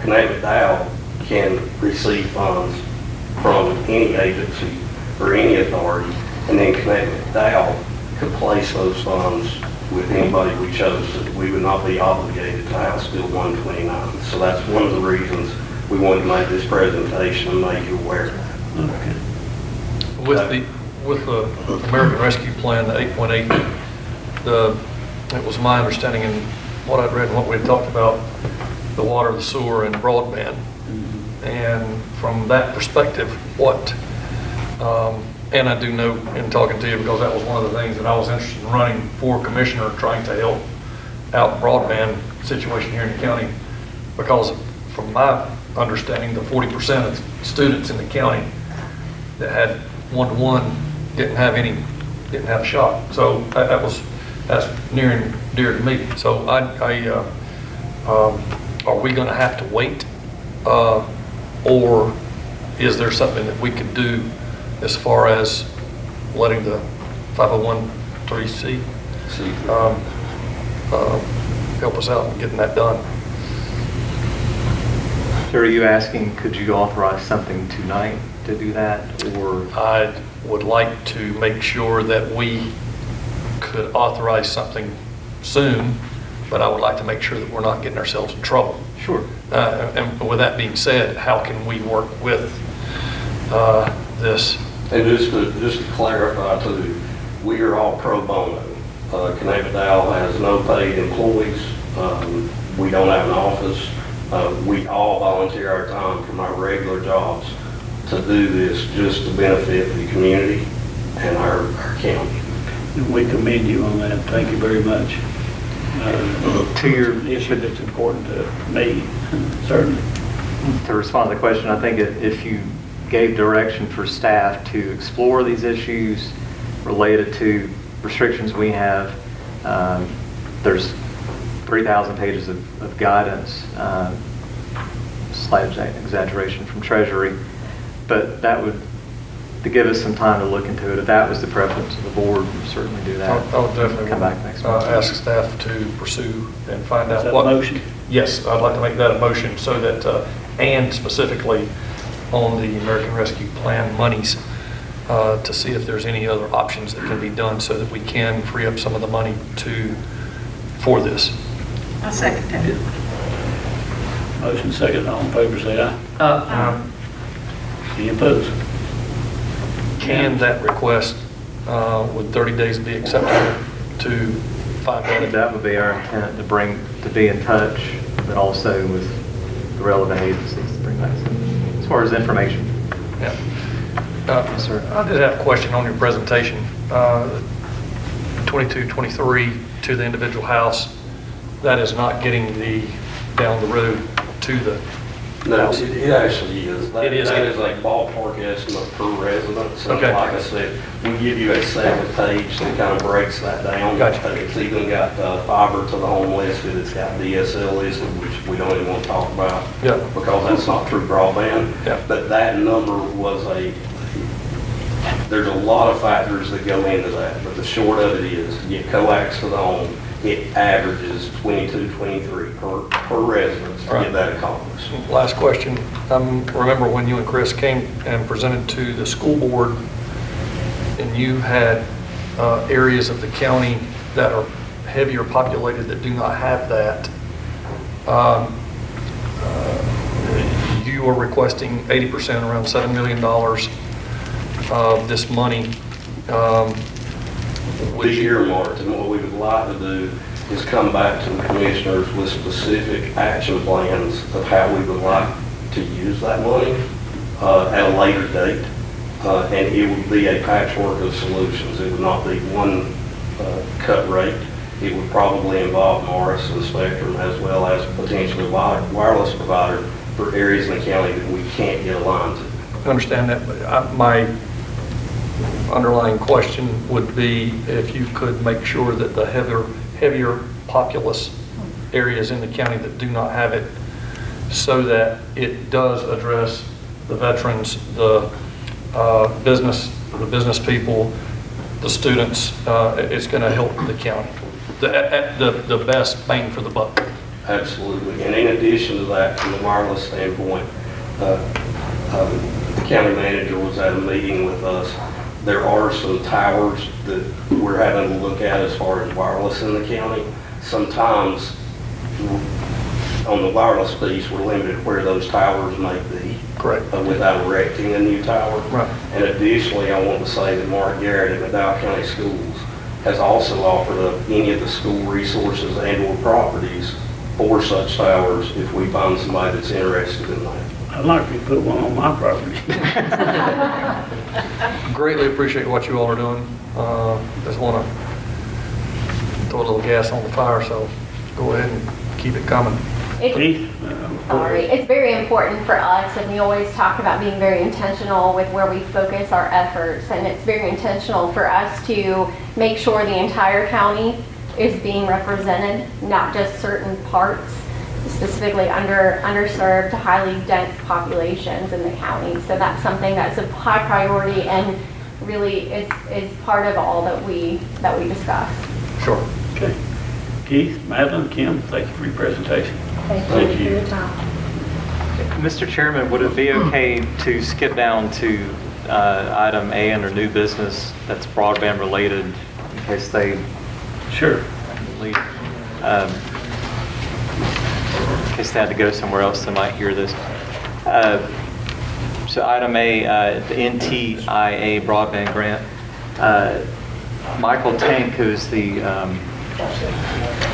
Connect McDowell can receive funds from any agency or any authority, and then Connect McDowell could place those funds with anybody we chose. That we would not be obligated to House Bill 129. So that's one of the reasons we wanted to make this presentation and make you aware of that. Okay. With the American Rescue Plan, the 8.8, it was my understanding and what I'd read and what we had talked about, the water, the sewer, and broadband. Mm-hmm. And from that perspective, and I do know in talking to you, because that was one of the things that I was interested in running for commissioner, trying to help out broadband situation here in the county, because from my understanding, the 40% of students in the county that had one-to-one didn't have a shot. So that's near and dear to me. So are we going to have to wait, or is there something that we could do as far as letting the 501(c)(3) help us out in getting that done? So are you asking, could you authorize something tonight to do that, or? I would like to make sure that we could authorize something soon, but I would like to make sure that we're not getting ourselves in trouble. Sure. And with that being said, how can we work with this? And just to clarify too, we are all pro bono. Connect McDowell has no paid employees. We don't have an office. We all volunteer our time from our regular jobs to do this just to benefit the community and our county. And we commend you on that. Thank you very much. To your- It's an issue that's important to me, certainly. To respond to the question, I think if you gave direction for staff to explore these issues related to restrictions we have, there's 3,000 pages of guidance, slight exaggeration from Treasury, but that would, to give us some time to look into it, if that was the preference of the board, we'll certainly do that. I'll definitely Come back next month. ask staff to pursue and find Is out that what. a motion? Yes, I'd like to make that a motion so that, and specifically on the American Rescue Plan monies, to see if there's any other options that can be done so that we can free up some of the money for this. I second that. Motion second, all in favor, say aye. Any opposed? Can that request, would 30 days be acceptable to find that? That would be our intent, to be in touch, but also with the relevant agencies to bring that as far as information. Yeah. Yes, sir. I did have a question on your presentation. 2223 to the individual house, that is not getting the down the road to the No, house. it actually is. It is. That is a ballpark estimate per resident. So Okay. like I said, we give you a second page that kind of breaks that down. Gotcha. It's even got fiber to the home listed, it's got DSL listed, which we don't even want to talk about. Yeah. Because that's not true broadband. Yeah. But that number was there's a lot of factors that go into that, but the short of it is, to get coax to the home, it averages 22, 23 per resident to Right. get that accomplished. Last question. Remember when you and Chris came and presented to the school board, and you had areas of the county that are heavier populated that do not have that. You are requesting 80%, around $7 million of this money. Would Be you- earmarked, and what we would like to do is come back to the commissioners with specific action plans of how we would like to use that money at a later date. And it would be a patchwork of solutions. It would not be one cut rate. It would probably involve Marsh and Spectrum, as well as potentially wireless provider for areas in the county that we can't get a line to. I understand that, but my underlying question would be if you could make sure that the heavier populous areas in the county that do not have it, so that it does address the veterans, the business people, the students. It's going to help the county. The best bang for the buck. Absolutely. And in addition to that, from the wireless standpoint, the county manager was at a meeting with us. There are some towers that we're having to look at as far as wireless in the county. Sometimes on the wireless piece, we're limited where those towers may be. Correct. Without erecting a new tower. Right. And additionally, I want to say that Mark Garrett at McDowell County Schools has also offered up any of the school resources and or properties for such towers if we find somebody that's interested in that. I'd like to put one on my property. Greatly appreciate what you all are doing. Just want to throw a little gas on the fire, so go ahead and keep it coming. Keith? Sorry, it's very important for us, and we always talk about being very intentional with where we focus our efforts, and it's very intentional for us to make sure the entire county is being represented, not just certain parts, specifically underserved, highly dense populations in the county. So that's something that's a high priority and really is part of all that we discuss. Sure. Okay. Keith, Madalyn, Kim, thank you for your presentation. Thank Thank you for you. your time. Mr. Chairman, would it be okay to skip down to item A under new business that's broadband related in case they Sure. leave? In case they had to go somewhere else, they might hear this. So item A, the NTIA broadband grant. Michael Tank, who's the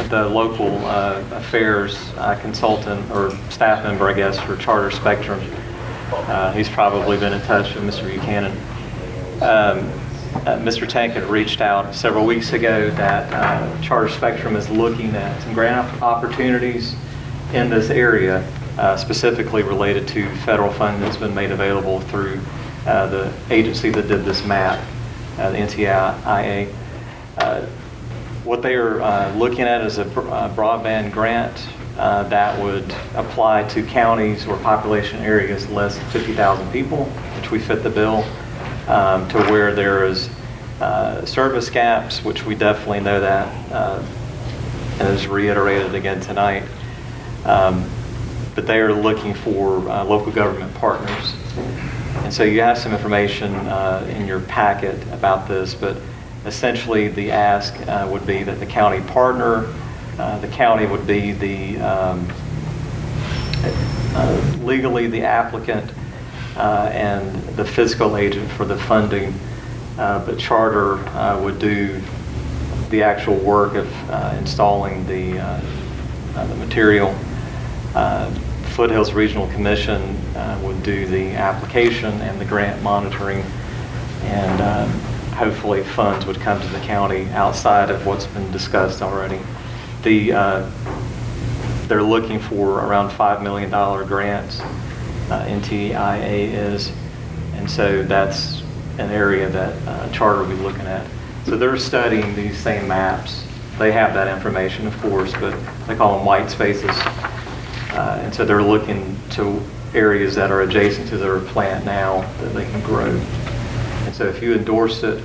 the local affairs consultant or staff member, I guess, for Charter Spectrum. He's probably been in touch with Mr. Buchanan. Mr. Tank had reached out several weeks ago that Charter Spectrum is looking at some grant opportunities in this area, specifically related to federal funding that's been made available through the agency that did this map, the NTIA. What they are looking at is a broadband grant that would apply to counties or population areas less than 50,000 people, which we fit the bill, to where there is service gaps, which we definitely know that, and is reiterated again tonight. But they are looking for local government partners. And so you have some information in your packet about this, but essentially the ask would be that the county partner, the county would be the legally the applicant and the fiscal agent for the funding, but Charter would do the actual work of installing the material. Foothills Regional Commission would do the application and the grant monitoring, and hopefully funds would come to the county outside of what's been discussed already. They're looking for around $5 million grants, NTIA is, and so that's an area that Charter will be looking at. So they're studying these same maps. They have that information, of course, but they call them white spaces. And so they're looking to areas that are adjacent to their plant now that they can grow. And so if you endorsed it,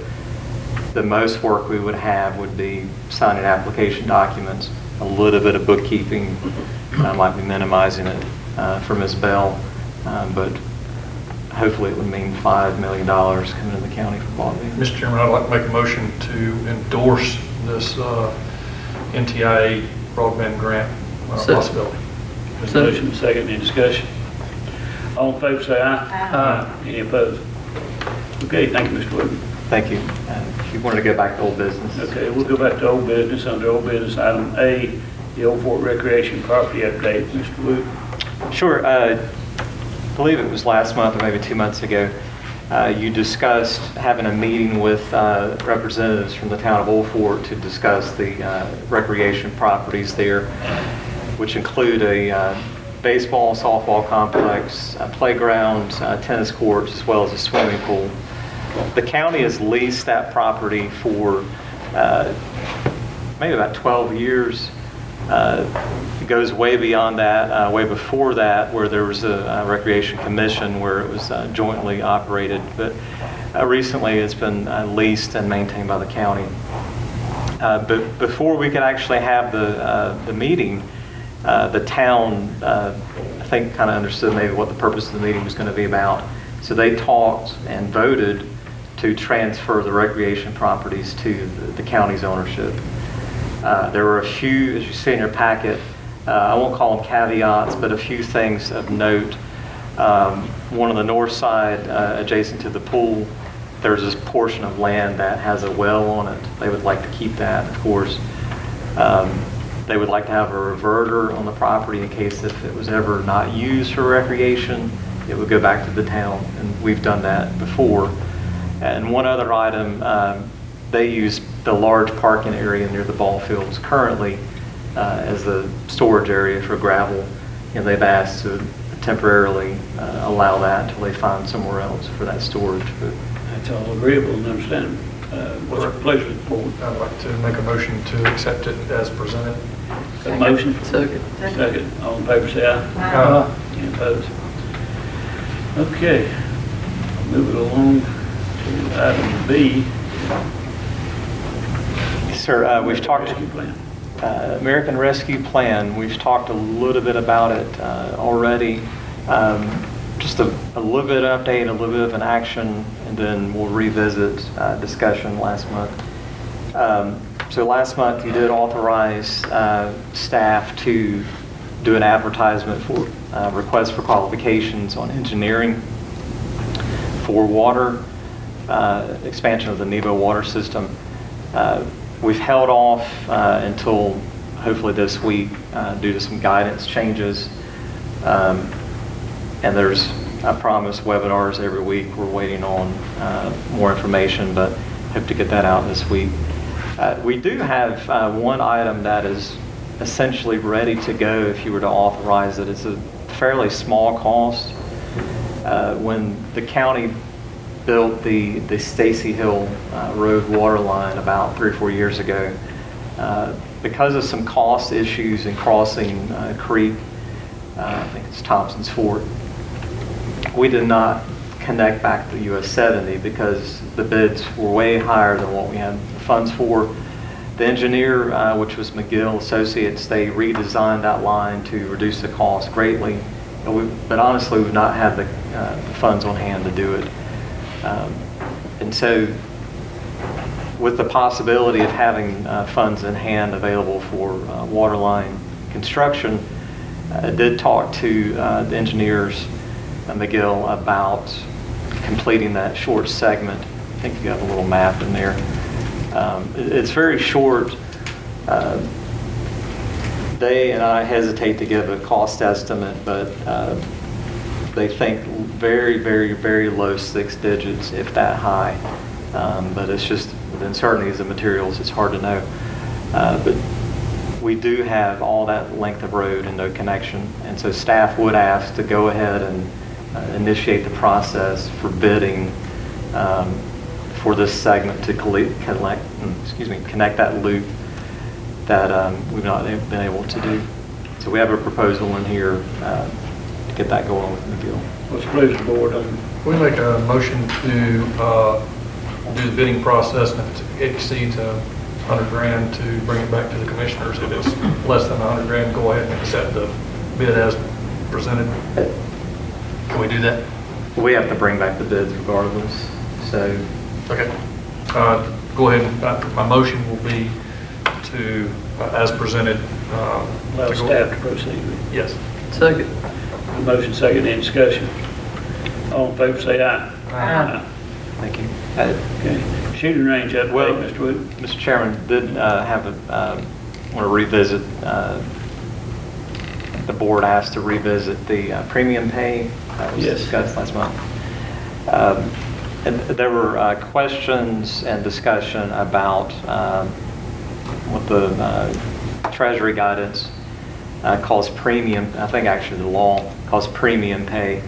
the most work we would have would be signing application documents, a little bit of bookkeeping. I might be minimizing it for Ms. Bell, but hopefully it would mean $5 million coming to the county for broadband. Mr. Chairman, I'd like to make a motion to endorse this NTIA broadband grant possibility. There's a motion, second, any discussion? All in favor say aye. Aye. Any opposed? Okay, thank you, Mr. Wood. Thank you. If you wanted to go back to old business. Okay, we'll go back to old business. Under old business, item A, the Old Fort Recreation Property Update. Mr. Wood. Sure. I believe it was last month or maybe 2 months ago, you discussed having a meeting with representatives from the town of Old Fort to discuss the recreation properties there, which include a baseball, softball complex, a playground, tennis courts, as well as a swimming pool. The county has leased that property for maybe about 12 years. It goes way beyond that, way before that, where there was a recreation commission where it was jointly operated. But recently it's been leased and maintained by the county. But before we could actually have the meeting, the town, I think, kind of understood maybe what the purpose of the meeting was going to be about. So they talked and voted to transfer the recreation properties to the county's ownership. There were a few, as you see in your packet, I won't call them caveats, but a few things of note. One on the north side, adjacent to the pool, there's this portion of land that has a well on it. They would like to keep that, of course. They would like to have a reverter on the property in case if it was ever not used for recreation, it would go back to the town, and we've done that before. And one other item, they use the large parking area near the ball fields currently as a storage area for gravel, and they've asked to temporarily allow that until they find somewhere else for that storage. But That's all agreeable and understandable. What's your pleasure with the board? I'd like to make a motion to accept it as presented. Got a motion? Second. Second. All in favor say aye. Any opposed? Okay. Move it along to item B. Sir, we've talked Rescue plan. American Rescue Plan. We've talked a little bit about it already. Just a little bit of update, a little bit of an action, and then we'll revisit discussion last month. So last month you did authorize staff to do an advertisement for requests for qualifications on engineering for water, expansion of the Nebo water system. We've held off until hopefully this week due to some guidance changes. And there's, I promise, webinars every week. We're waiting on more information, but hope to get that out this week. We do have one item that is essentially ready to go if you were to authorize it. It's a fairly small cost. When the county built the Stacy Hill Road water line about 3 or 4 years ago, because of some cost issues in crossing creek, I think it's Thompson's Fort, we did not connect back to US 70 because the bids were way higher than what we had the funds for. The engineer, which was McGill Associates, they redesigned that line to reduce the cost greatly. But honestly, we've not had the funds on hand to do it. And so with the possibility of having funds in hand available for water line construction, I did talk to the engineers at McGill about completing that short segment. I think you have a little map in there. It's very short. They and I hesitate to give a cost estimate, but they think very, very, very low 6 digits, if that high. But it's just, with the uncertainties of materials, it's hard to know. But we do have all that length of road and no connection. And so staff would ask to go ahead and initiate the process for bidding for this segment to connect that loop that we've not been able to do. So we have a proposal in here to get that going with McGill. What's the pleasure of the board on? We make a motion to do the bidding process, and if it exceeds $100,000 to bring it back to the commissioners. If it's less than $100,000, go ahead and accept the bid as presented. Can we do that? We have to bring back the bids regardless. So okay. Go ahead. My motion will be to, as presented. Allow staff to proceed with. Yes. Second. Motion second, any discussion? All in favor say aye. Aye. thank you. Okay. Shooting range update, Well, Mr. Wood. Mr. Chairman, did want to revisit, the board asked to revisit the premium pay that was Yes. discussed last month. And there were questions and discussion about what the Treasury guidance calls premium. I think actually the law calls premium pay.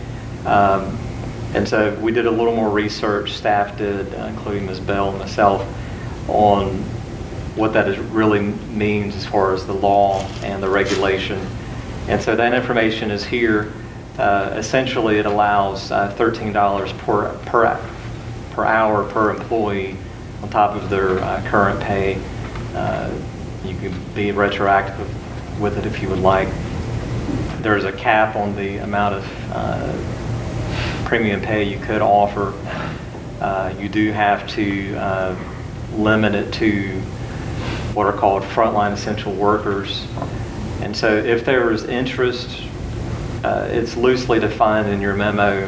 And so we did a little more research, staff did, including Ms. Bell and myself, on what that really means as far as the law and the regulation. And so that information is here. Essentially, it allows $13 per hour per employee on top of their current pay. You can be retroactive with it if you would like. There's a cap on the amount of premium pay you could offer. You do have to limit it to what are called frontline essential workers. And so if there is interest, it's loosely defined in your memo.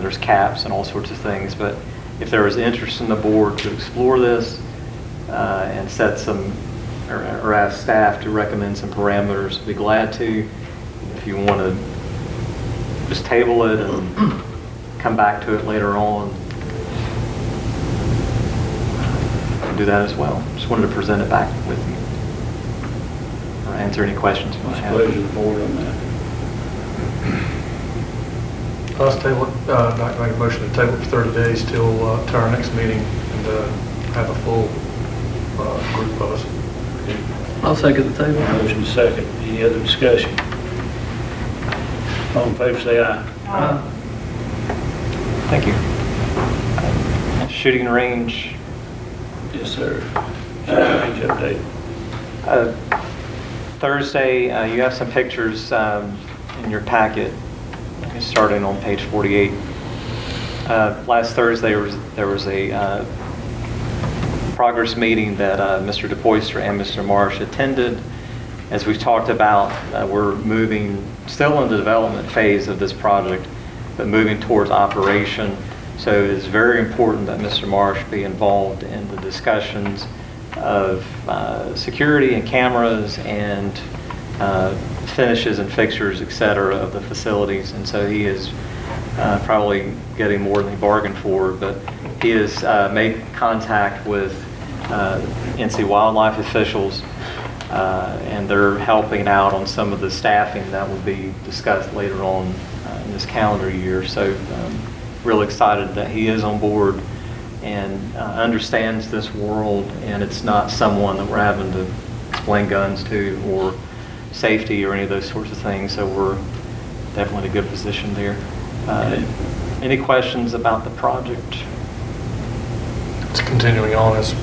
There's caps and all sorts of things, but if there is interest in the board to explore this and set some, or ask staff to recommend some parameters, I'd be glad to. If you want to just table it and come back to it later on, do that as well. Just wanted to present it back with you, or answer any questions you might What's the have. pleasure of the board on that? Let's table it. I'd like to make a motion to table it for 30 days till to our next meeting and have a full group of us. I'll second the table. Motion second, any other discussion? All in favor say aye. Aye. Thank you. Shooting range. Yes, sir. Shooting range update. Thursday, you have some pictures in your packet, starting on page 48. Last Thursday, there was a progress meeting that Mr. DePoyster and Mr. Marsh attended. As we've talked about, we're moving, still in the development phase of this project, but moving towards operation. So it's very important that Mr. Marsh be involved in the discussions of security and cameras and finishes and fixtures, et cetera, of the facilities. And so he is probably getting more than he bargained for, but he has made contact with NC wildlife officials, and they're helping out on some of the staffing that will be discussed later on in this calendar year. So really excited that he is on board and understands this world, and it's not someone that we're having to explain guns to or safety or any of those sorts of things. So we're definitely in a good position there. Any questions about the project? It's continuing on as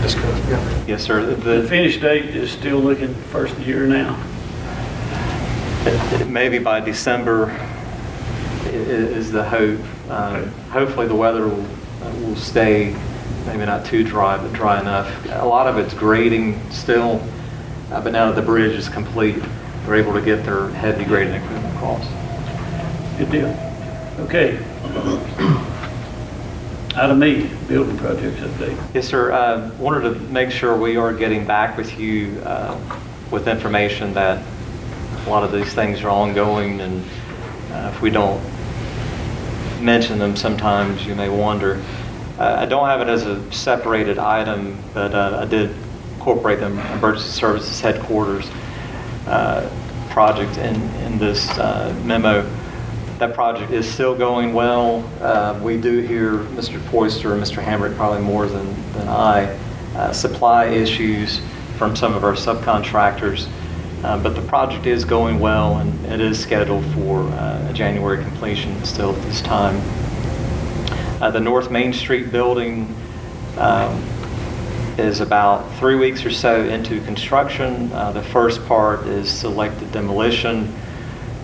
discussed, yeah. Yes, sir. The finish date is still looking first of the year now. Maybe by December is the hope. Hopefully the weather will stay, maybe not too dry, but dry enough. A lot of it's grading still, but now that the bridge is complete, they're able to get their heavy grading equipment across. Good deal. Okay. Item E, building projects update. Yes, sir. Wanted to make sure we are getting back with you with information that a lot of these things are ongoing, and if we don't mention them, sometimes you may wonder. I don't have it as a separated item, but I did incorporate them emergency services headquarters project in this memo. That project is still going well. We do hear Mr. Poyster and Mr. Hamrick probably more than I, supply issues from some of our subcontractors. But the project is going well, and it is scheduled for a January completion still at this time. The North Main Street building is about 3 weeks or so into construction. The first part is selected demolition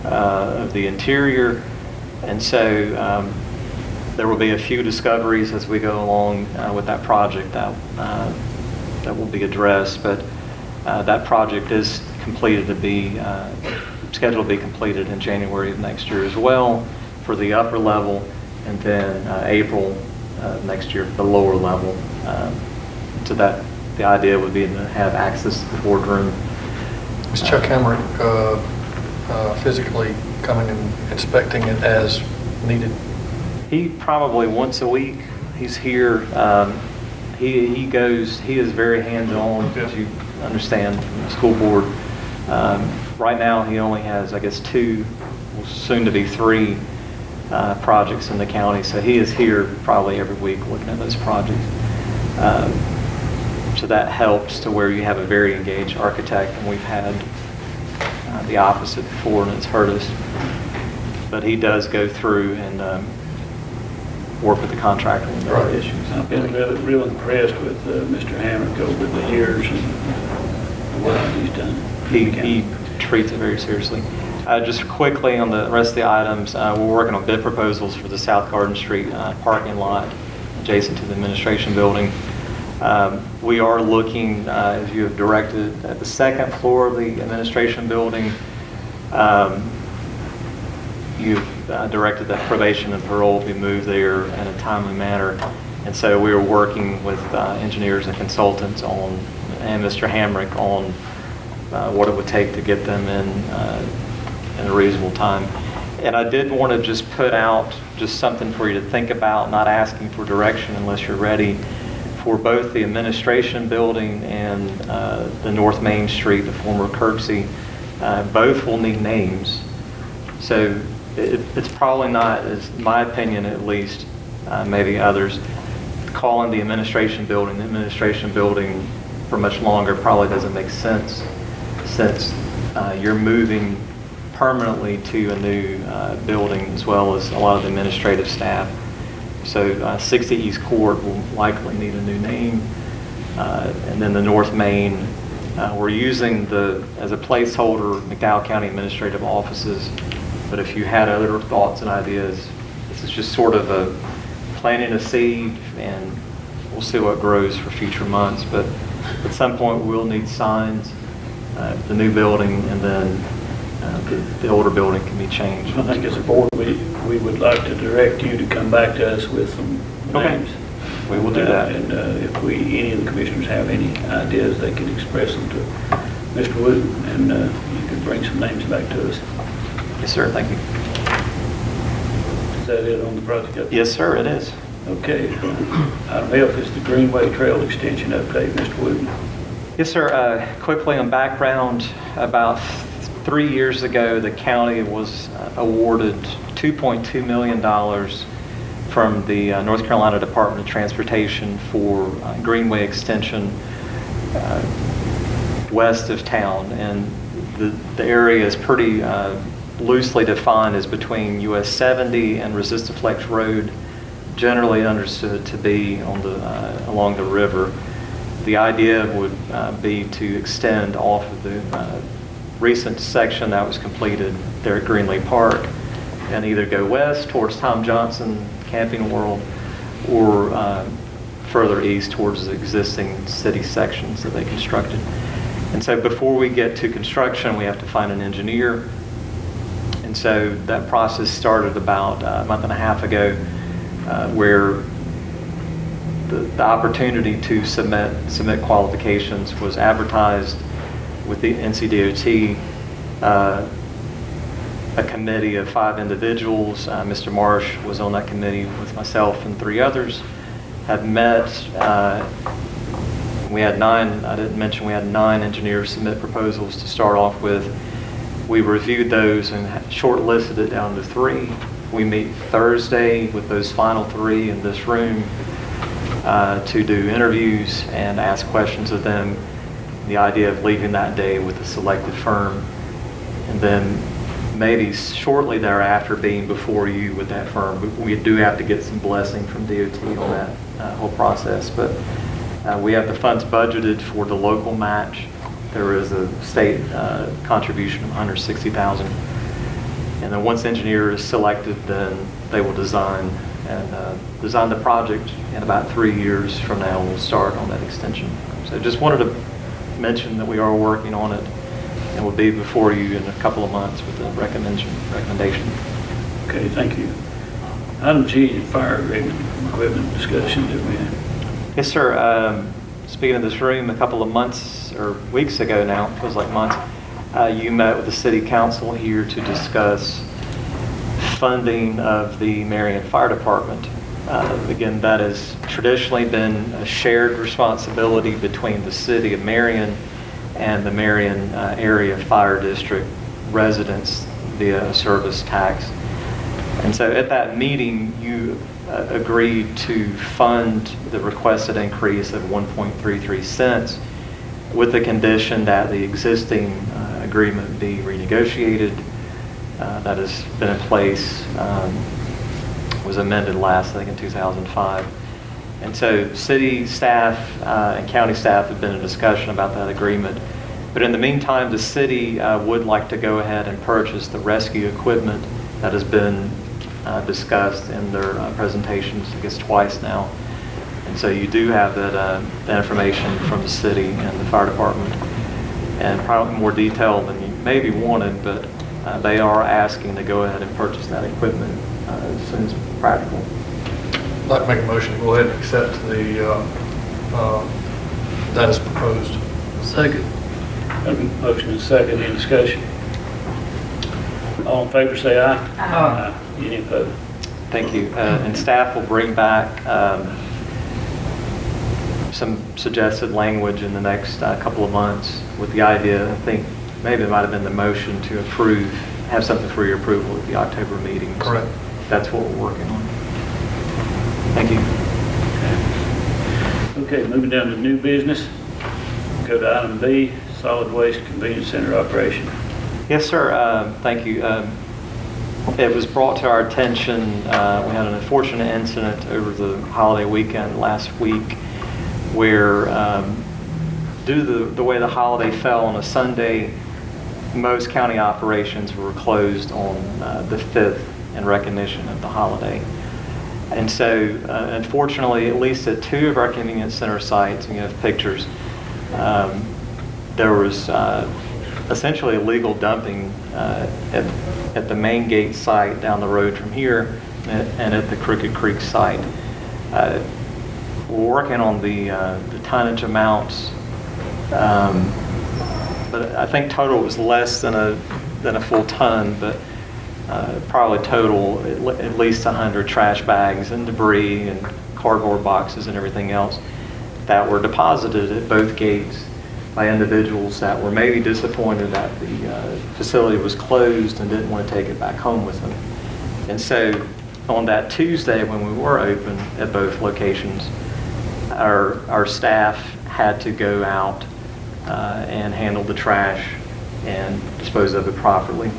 of the interior, and so there will be a few discoveries as we go along with that project that will be addressed, but that project is completed to be scheduled to be completed in January of next year as well for the upper level, and then April next year for the lower level. So that the idea would be to have access to the boardroom. Is Chuck Hamrick physically coming and inspecting it as needed? He probably once a week. He's here. He is very hands-on, as you understand from the school board. Right now he only has, I guess, 2, soon to be 3 projects in the county, so he is here probably every week looking at those projects. So that helps to where you have a very engaged architect, and we've had the opposite before, and it's hurt us. But he does go through and work with the contractor on their issues. I've been real impressed with Mr. Hamrick over the years and the work he's done. He treats it very seriously. Just quickly on the rest of the items, we're working on bid proposals for the South Garden Street parking lot adjacent to the administration building. We are looking, as you have directed, at the second floor of the administration building. You've directed that probation and parole be moved there in a timely manner. And so we are working with engineers and consultants on, and Mr. Hamrick on what it would take to get them in a reasonable time. And I did want to just put out just something for you to think about, not asking for direction unless you're ready, for both the administration building and the North Main Street, the former Kirksey. Both will need names. So it's probably not, as my opinion at least, maybe others, calling the administration building for much longer probably doesn't make sense, since you're moving permanently to a new building, as well as a lot of the administrative staff. So 60 East Court will likely need a new name. And then the North Main, we're using as a placeholder McDowell County Administrative Offices. But if you had other thoughts and ideas, this is just sort of a planting a seed, and we'll see what grows for future months. But at some point we'll need signs, the new building, and then the older building can be changed. I think as a board, we would like to direct you to come back to us with some names. We will do that. And if any of the commissioners have any ideas, they can express them to Mr. Wood, and you can bring some names back to us. Yes, sir. Thank you. Is that it on the project? Yes, sir, it is. Okay. Item F is the Greenway Trail Extension update. Mr. Wood. Yes, sir. Quickly on background, about 3 years ago, the county was awarded $2.2 million from the North Carolina Department of Transportation for Greenway extension west of town. And the area is pretty loosely defined as between US 70 and Resistaflex Road, generally understood to be on along the river. The idea would be to extend off of the recent section that was completed there at Greenway Park and either go west towards Tom Johnson Camping World or further east towards the existing city sections that they constructed. And so before we get to construction, we have to find an engineer. And so that process started about a month and a half ago, where the opportunity to submit qualifications was advertised with the NCDOT. A committee of 5 individuals, Mr. Marsh was on that committee with myself and 3 others, have met. We had 9, I didn't mention we had 9 engineers submit proposals to start off with. We reviewed those and shortlisted it down to 3. We meet Thursday with those final 3 in this room to do interviews and ask questions of them. The idea of leaving that day with a selected firm, and then maybe shortly thereafter being before you with that firm. But we do have to get some blessing from DOT on that whole process. But we have the funds budgeted for the local match. There is a state contribution of $160,000. And then once the engineer is selected, then they will design the project. In about 3 years from now, we'll start on that extension. So just wanted to mention that we are working on it, and will be before you in a couple of months with the recommendation. Okay, thank you. Item G, fire equipment discussion that we had. Yes, sir. Speaking of this room, a couple of months or weeks ago now, it feels like months, you met with the city council here to discuss funding of the Marion Fire Department. Again, that has traditionally been a shared responsibility between the city of Marion and the Marion Area Fire District residents via a service tax. And so at that meeting, you agreed to fund the requested increase of 1.33 cents with the condition that the existing agreement be renegotiated. That has been in place, was amended last, I think, in 2005. And so city staff and county staff have been in discussion about that agreement. But in the meantime, the city would like to go ahead and purchase the rescue equipment that has been discussed in their presentations, I guess twice now. And so you do have that information from the city and the fire department, and probably more detail than you maybe wanted, but they are asking to go ahead and purchase that equipment as soon as practical. I'd like to make a motion to go ahead and accept that as proposed. Second. Motion and second. Any discussion? All in favor say aye. Aye. Any opposed? Thank you. And staff will bring back some suggested language in the next couple of months with the idea, I think maybe it might have been the motion to approve, have something for your approval at the October meeting. Correct. So that's what we're working on. Thank you. Okay, moving down to new business. Go to item B, solid waste convenience center operation. Yes, sir. Thank you. It was brought to our attention, we had an unfortunate incident over the holiday weekend last week where due to the way the holiday fell on a Sunday, most county operations were closed on the 5th in recognition of the holiday. And so, unfortunately, at least at 2 of our convenience center sites, and you have pictures, there was essentially illegal dumping at the main gate site down the road from here and at the Crooked Creek site. we're working on the tonnage amounts, but I think total was less than a full ton, but probably total at least 100 trash bags and debris and cardboard boxes and everything else that were deposited at both gates by individuals that were maybe disappointed that the facility was closed and didn't want to take it back home with them. And so on that Tuesday when we were open at both locations, our staff had to go out and handle the trash and dispose of it properly.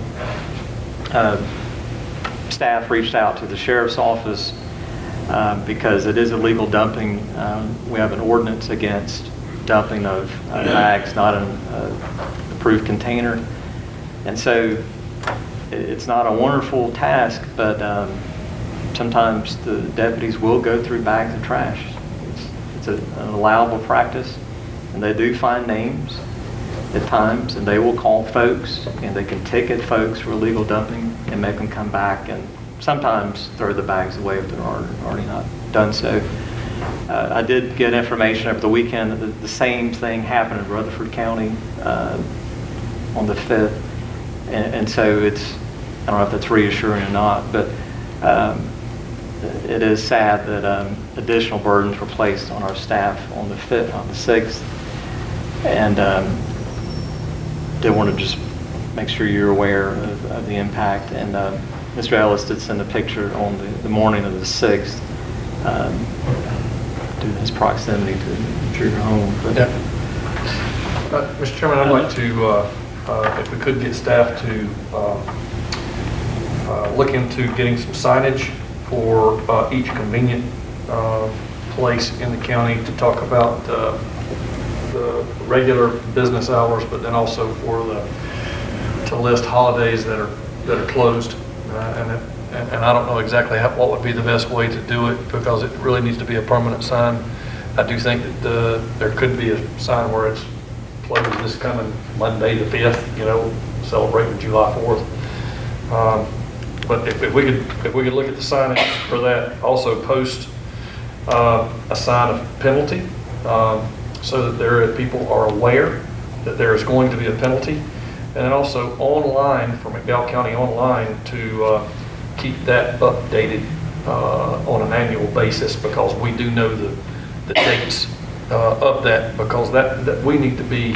Staff reached out to the sheriff's office because it is illegal dumping. We have an ordinance against dumping of bags not in an approved container. And so it's not a wonderful task, but sometimes the deputies will go through bags of trash. It's an allowable practice, and they do find names at times, and they will call folks, and they can ticket folks for illegal dumping and make them come back and sometimes throw the bags away if they're already not done so. I did get information over the weekend that the same thing happened in Rutherford County on the 5th, and so it's, I don't know if that's reassuring or not, but it is sad that additional burdens were placed on our staff on the 5th, on the 6th, and did want to just make sure you're aware of the impact. And Mr. Ellis did send a picture on the morning of the 6th, due to his proximity to your home. But, yeah. Mr. Chairman, I'd like to, if we could get staff to look into getting some signage for each convenient place in the county to talk about the regular business hours, but then also to list holidays that are closed. And I don't know exactly what would be the best way to do it, because it really needs to be a permanent sign. I do think that there could be a sign where it's closed this coming Monday the 5th, celebrating July 4th. But if we could look at the signage for that, also post a sign of penalty, so that people are aware that there is going to be a penalty, and then also online for McDowell County Online to keep that updated on an annual basis, because we do know the dates of that, because that we need to be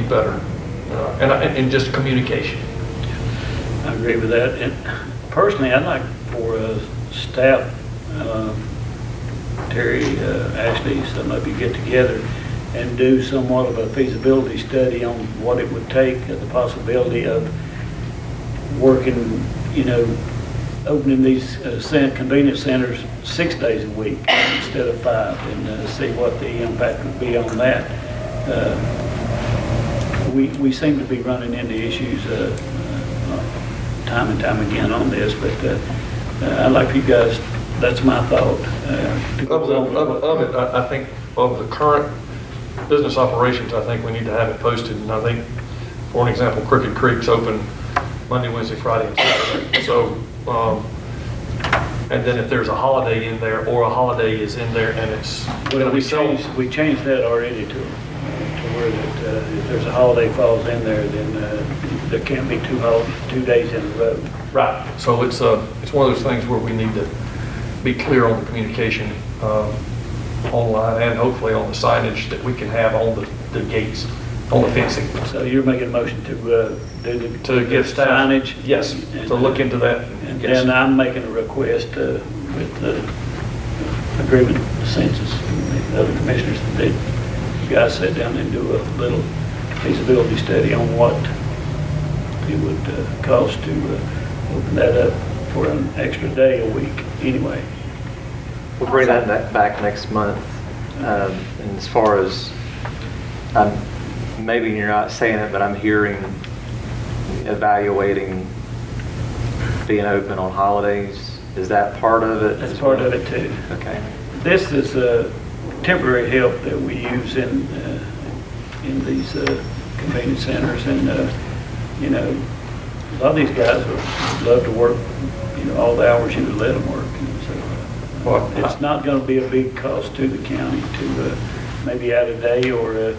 better, and just communication. I agree with that. And personally, I'd like for staff, Terry, Ashley, some of you get together and do somewhat of a feasibility study on what it would take, the possibility of working, opening these convenience centers 6 days a week instead of 5, and see what the impact would be on that. We seem to be running into issues time and time again on this, but I'd like you guys, that's my thought. Of it, I think of the current business operations, I think we need to have it posted. And I think, for an example, Crooked Creek's open Monday, Wednesday, Friday, and Saturday. So, and then if there's a holiday in there, or a holiday is in there, and it's we changed that already to where that if there's a holiday falls in there, then there can't be 2 days in a row. Right. So it's one of those things where we need to be clear on the communication online, and hopefully on the signage that we can have on the gates, on the fencing. So you're making a motion to give staff signage? Yes, to look into that. And Yes. then I'm making a request with the agreement, the census, and the other commissioners, that you guys sit down and do a little feasibility study on what it would cost to open that up for an extra day a week anyway. we'll bring that back next month. And as far as, maybe you're not saying it, but I'm hearing evaluating being open on holidays. Is that part of it? That's part of it too. Okay. This is temporary help that we use in these convenience centers, and A lot of these guys would love to work, all the hours you would let them work. So Well, it's not going to be a big cost to the county to maybe add a day or a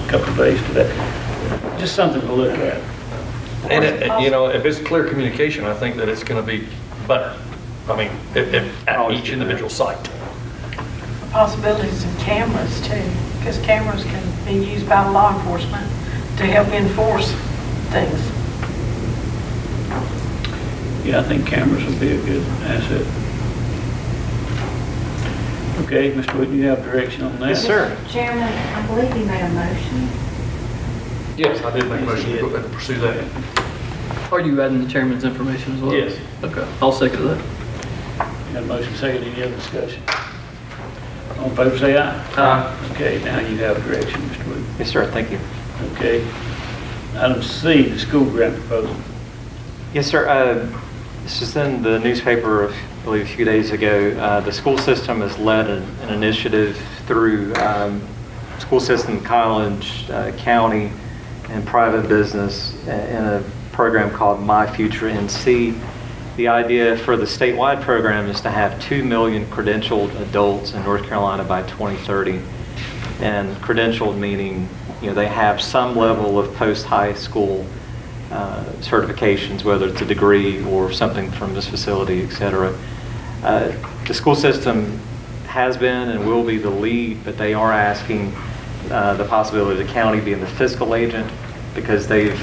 couple of days to that. Just something to look at. And if it's clear communication, I think that it's going to be better. I mean, at each individual site. Possibilities of cameras too, because cameras can be used by law enforcement to help enforce things. Yeah, I think cameras would be a good asset. Okay, Mr. Wood, you have direction on that? Yes, sir. Chairman, I believe you made a motion. Yes, I did make a motion to go ahead and pursue that. Are you adding the chairman's information as well? Yes. Okay, I'll second that. Got a motion second, any other discussion? All in favor, say aye. Aye. Okay, now you have direction, Mr. Wood. Yes, sir, thank you. Okay. Item C, the school grant proposal. Yes, sir. This is in the newspaper, I believe, a few days ago. The school system has led an initiative through school system, college, county, and private business in a program called FutureNC. The idea for the statewide program is to have 2 million credentialed adults in North Carolina by 2030. And credentialed meaning, they have some level of post-high school certifications, whether it's a degree or something from this facility, et cetera. The school system has been and will be the lead, but they are asking the possibility of the county being the fiscal agent because they've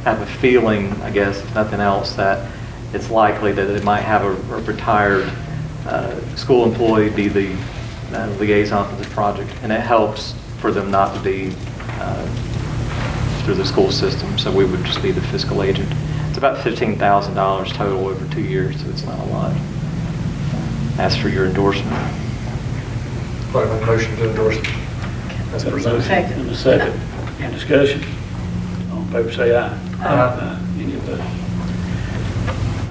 have a feeling, I guess, if nothing else, that it's likely that they might have a retired school employee be the liaison for the project, and it helps for them not to be through the school system, so we would just be the fiscal agent. It's about $15,000 total over 2 years, so it's not a lot. Ask for your endorsement. Probably make a motion to endorse it. That's Got a presented. motion and a second. Any discussion? All in favor, say aye. Aye. Any opposed?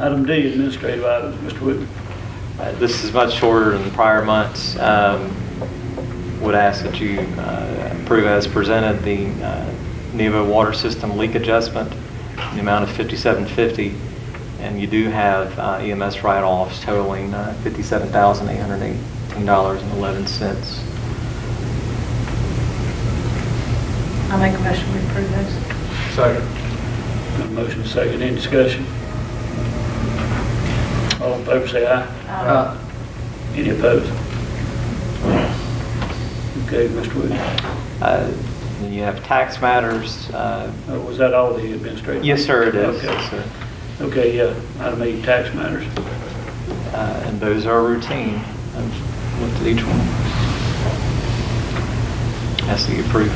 Item D, administrative items. Mr. Whitman. This is much shorter than prior months. Would ask that you approve as presented the Nevo water system leak adjustment in the amount of $5,750, and you do have EMS write-offs totaling $57,818.11. I make a motion we approve those. Second. Got a motion and a second. Any discussion? All in favor, say aye. Any opposed? Okay, Mr. Wood. Then you have tax matters. Was that all the administrative? Yes, sir, it is. Okay. Yes, sir. Okay, yeah. Item E, tax matters. And those are routine. I've looked at each one. Has to be approved.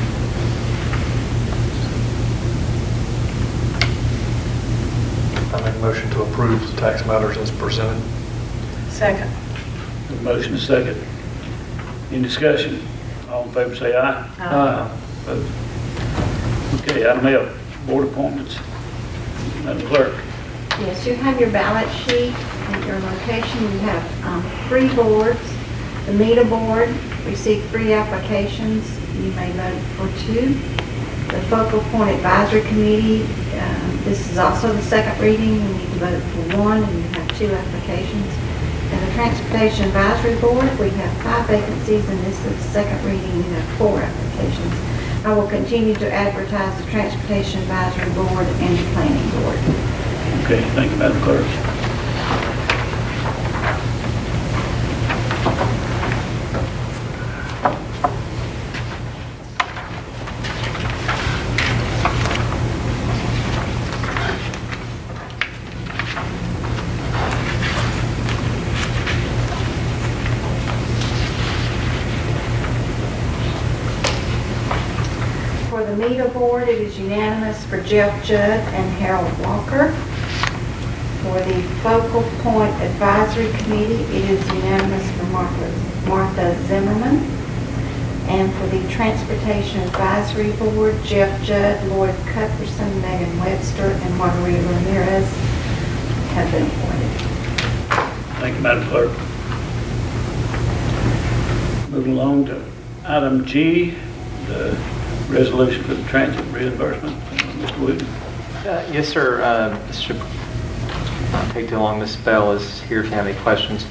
I make a motion to approve the tax matters as presented. Second. Got a motion and a second. Any discussion? All in favor, say aye. Aye. Opposed? Okay, item F, board appointments. Madam Clerk. Yes, you have your ballot sheet at your location. You have 3 boards. The META board received 3 applications. You may vote for 2. The focal point advisory committee, this is also the second reading. You need to vote for 1, and you have 2 applications. And the transportation advisory board, we have 5 vacancies, and this is the second reading. You have 4 applications. I will continue to advertise the transportation advisory board and the planning board. Okay, thank you, Madam Clerk. For the META board, it is unanimous for Jeff Judd and Harold Walker. For the Focal Point Advisory Committee, it is unanimous for Martha Zimmerman. And for the Transportation Advisory Board, Jeff Judd, Lloyd Cuthbertson, Megan Webster, and Margarita Ramirez have been appointed. Thank you, Madam Clerk. Moving along to item G, the resolution for the transit reimbursement. Mr. Wooten. Yes, sir. This should not take too long. Ms. Bell is here if you have any questions.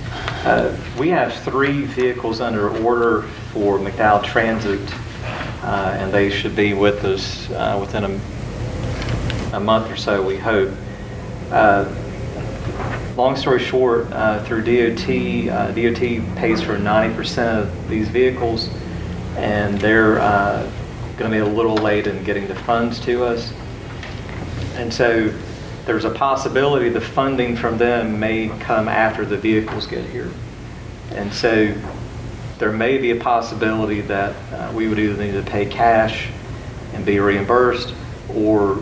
We have 3 vehicles under order for McDowell Transit, and they should be with us within a month or so, we hope. Long story short, through DOT, DOT pays for 90% of these vehicles, and they're going to be a little late in getting the funds to us. And so there's a possibility the funding from them may come after the vehicles get here. And so there may be a possibility that we would either need to pay cash and be reimbursed, or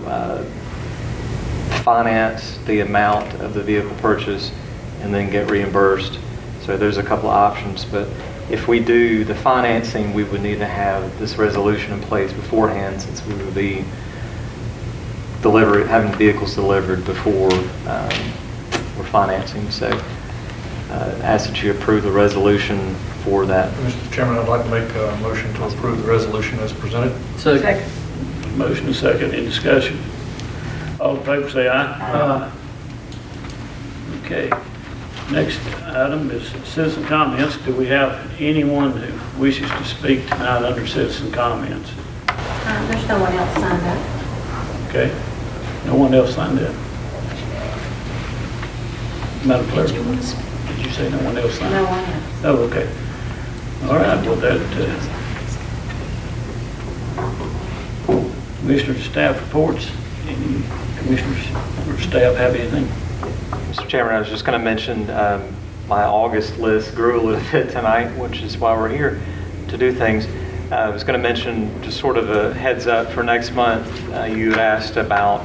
finance the amount of the vehicle purchase and then get reimbursed. So there's a couple of options, but if we do the financing, we would need to have this resolution in place beforehand, since we would be having vehicles delivered before we're financing. So ask that you approve the resolution for that. Mr. Chairman, I'd like to make a motion to approve the resolution as presented. Second. Motion and second, in discussion. All in favor say aye. Aye. Okay. Next item is citizen comments. Do we have anyone who wishes to speak tonight under citizen comments? There's no one else signed up. Okay. No one else signed up. Madam Clerk, did you say no one else signed up? No one else. Oh, okay. All right, well, that, Commissioners' staff reports. Any commissioners or staff have anything? Mr. Chairman, I was just going to mention my August list grew a little bit tonight, which is why we're here to do things. I was going to mention just sort of a heads up for next month. You had asked about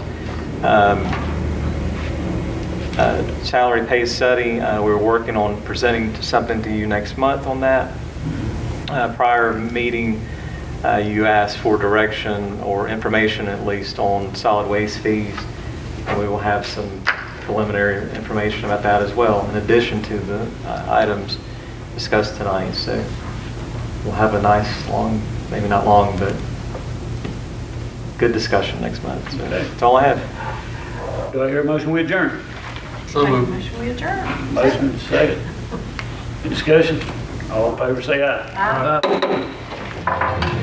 salary pay study. We're working on presenting something to you next month on that. Prior meeting, you asked for direction or information at least on solid waste fees, and we will have some preliminary information about that as well, in addition to the items discussed tonight. So we'll have a nice long, maybe not long, but good discussion next month. So that's all I have. Do I hear a motion we adjourn? So moved. Motion we adjourn. Motion and second. Any discussion? All in favor say aye. Aye.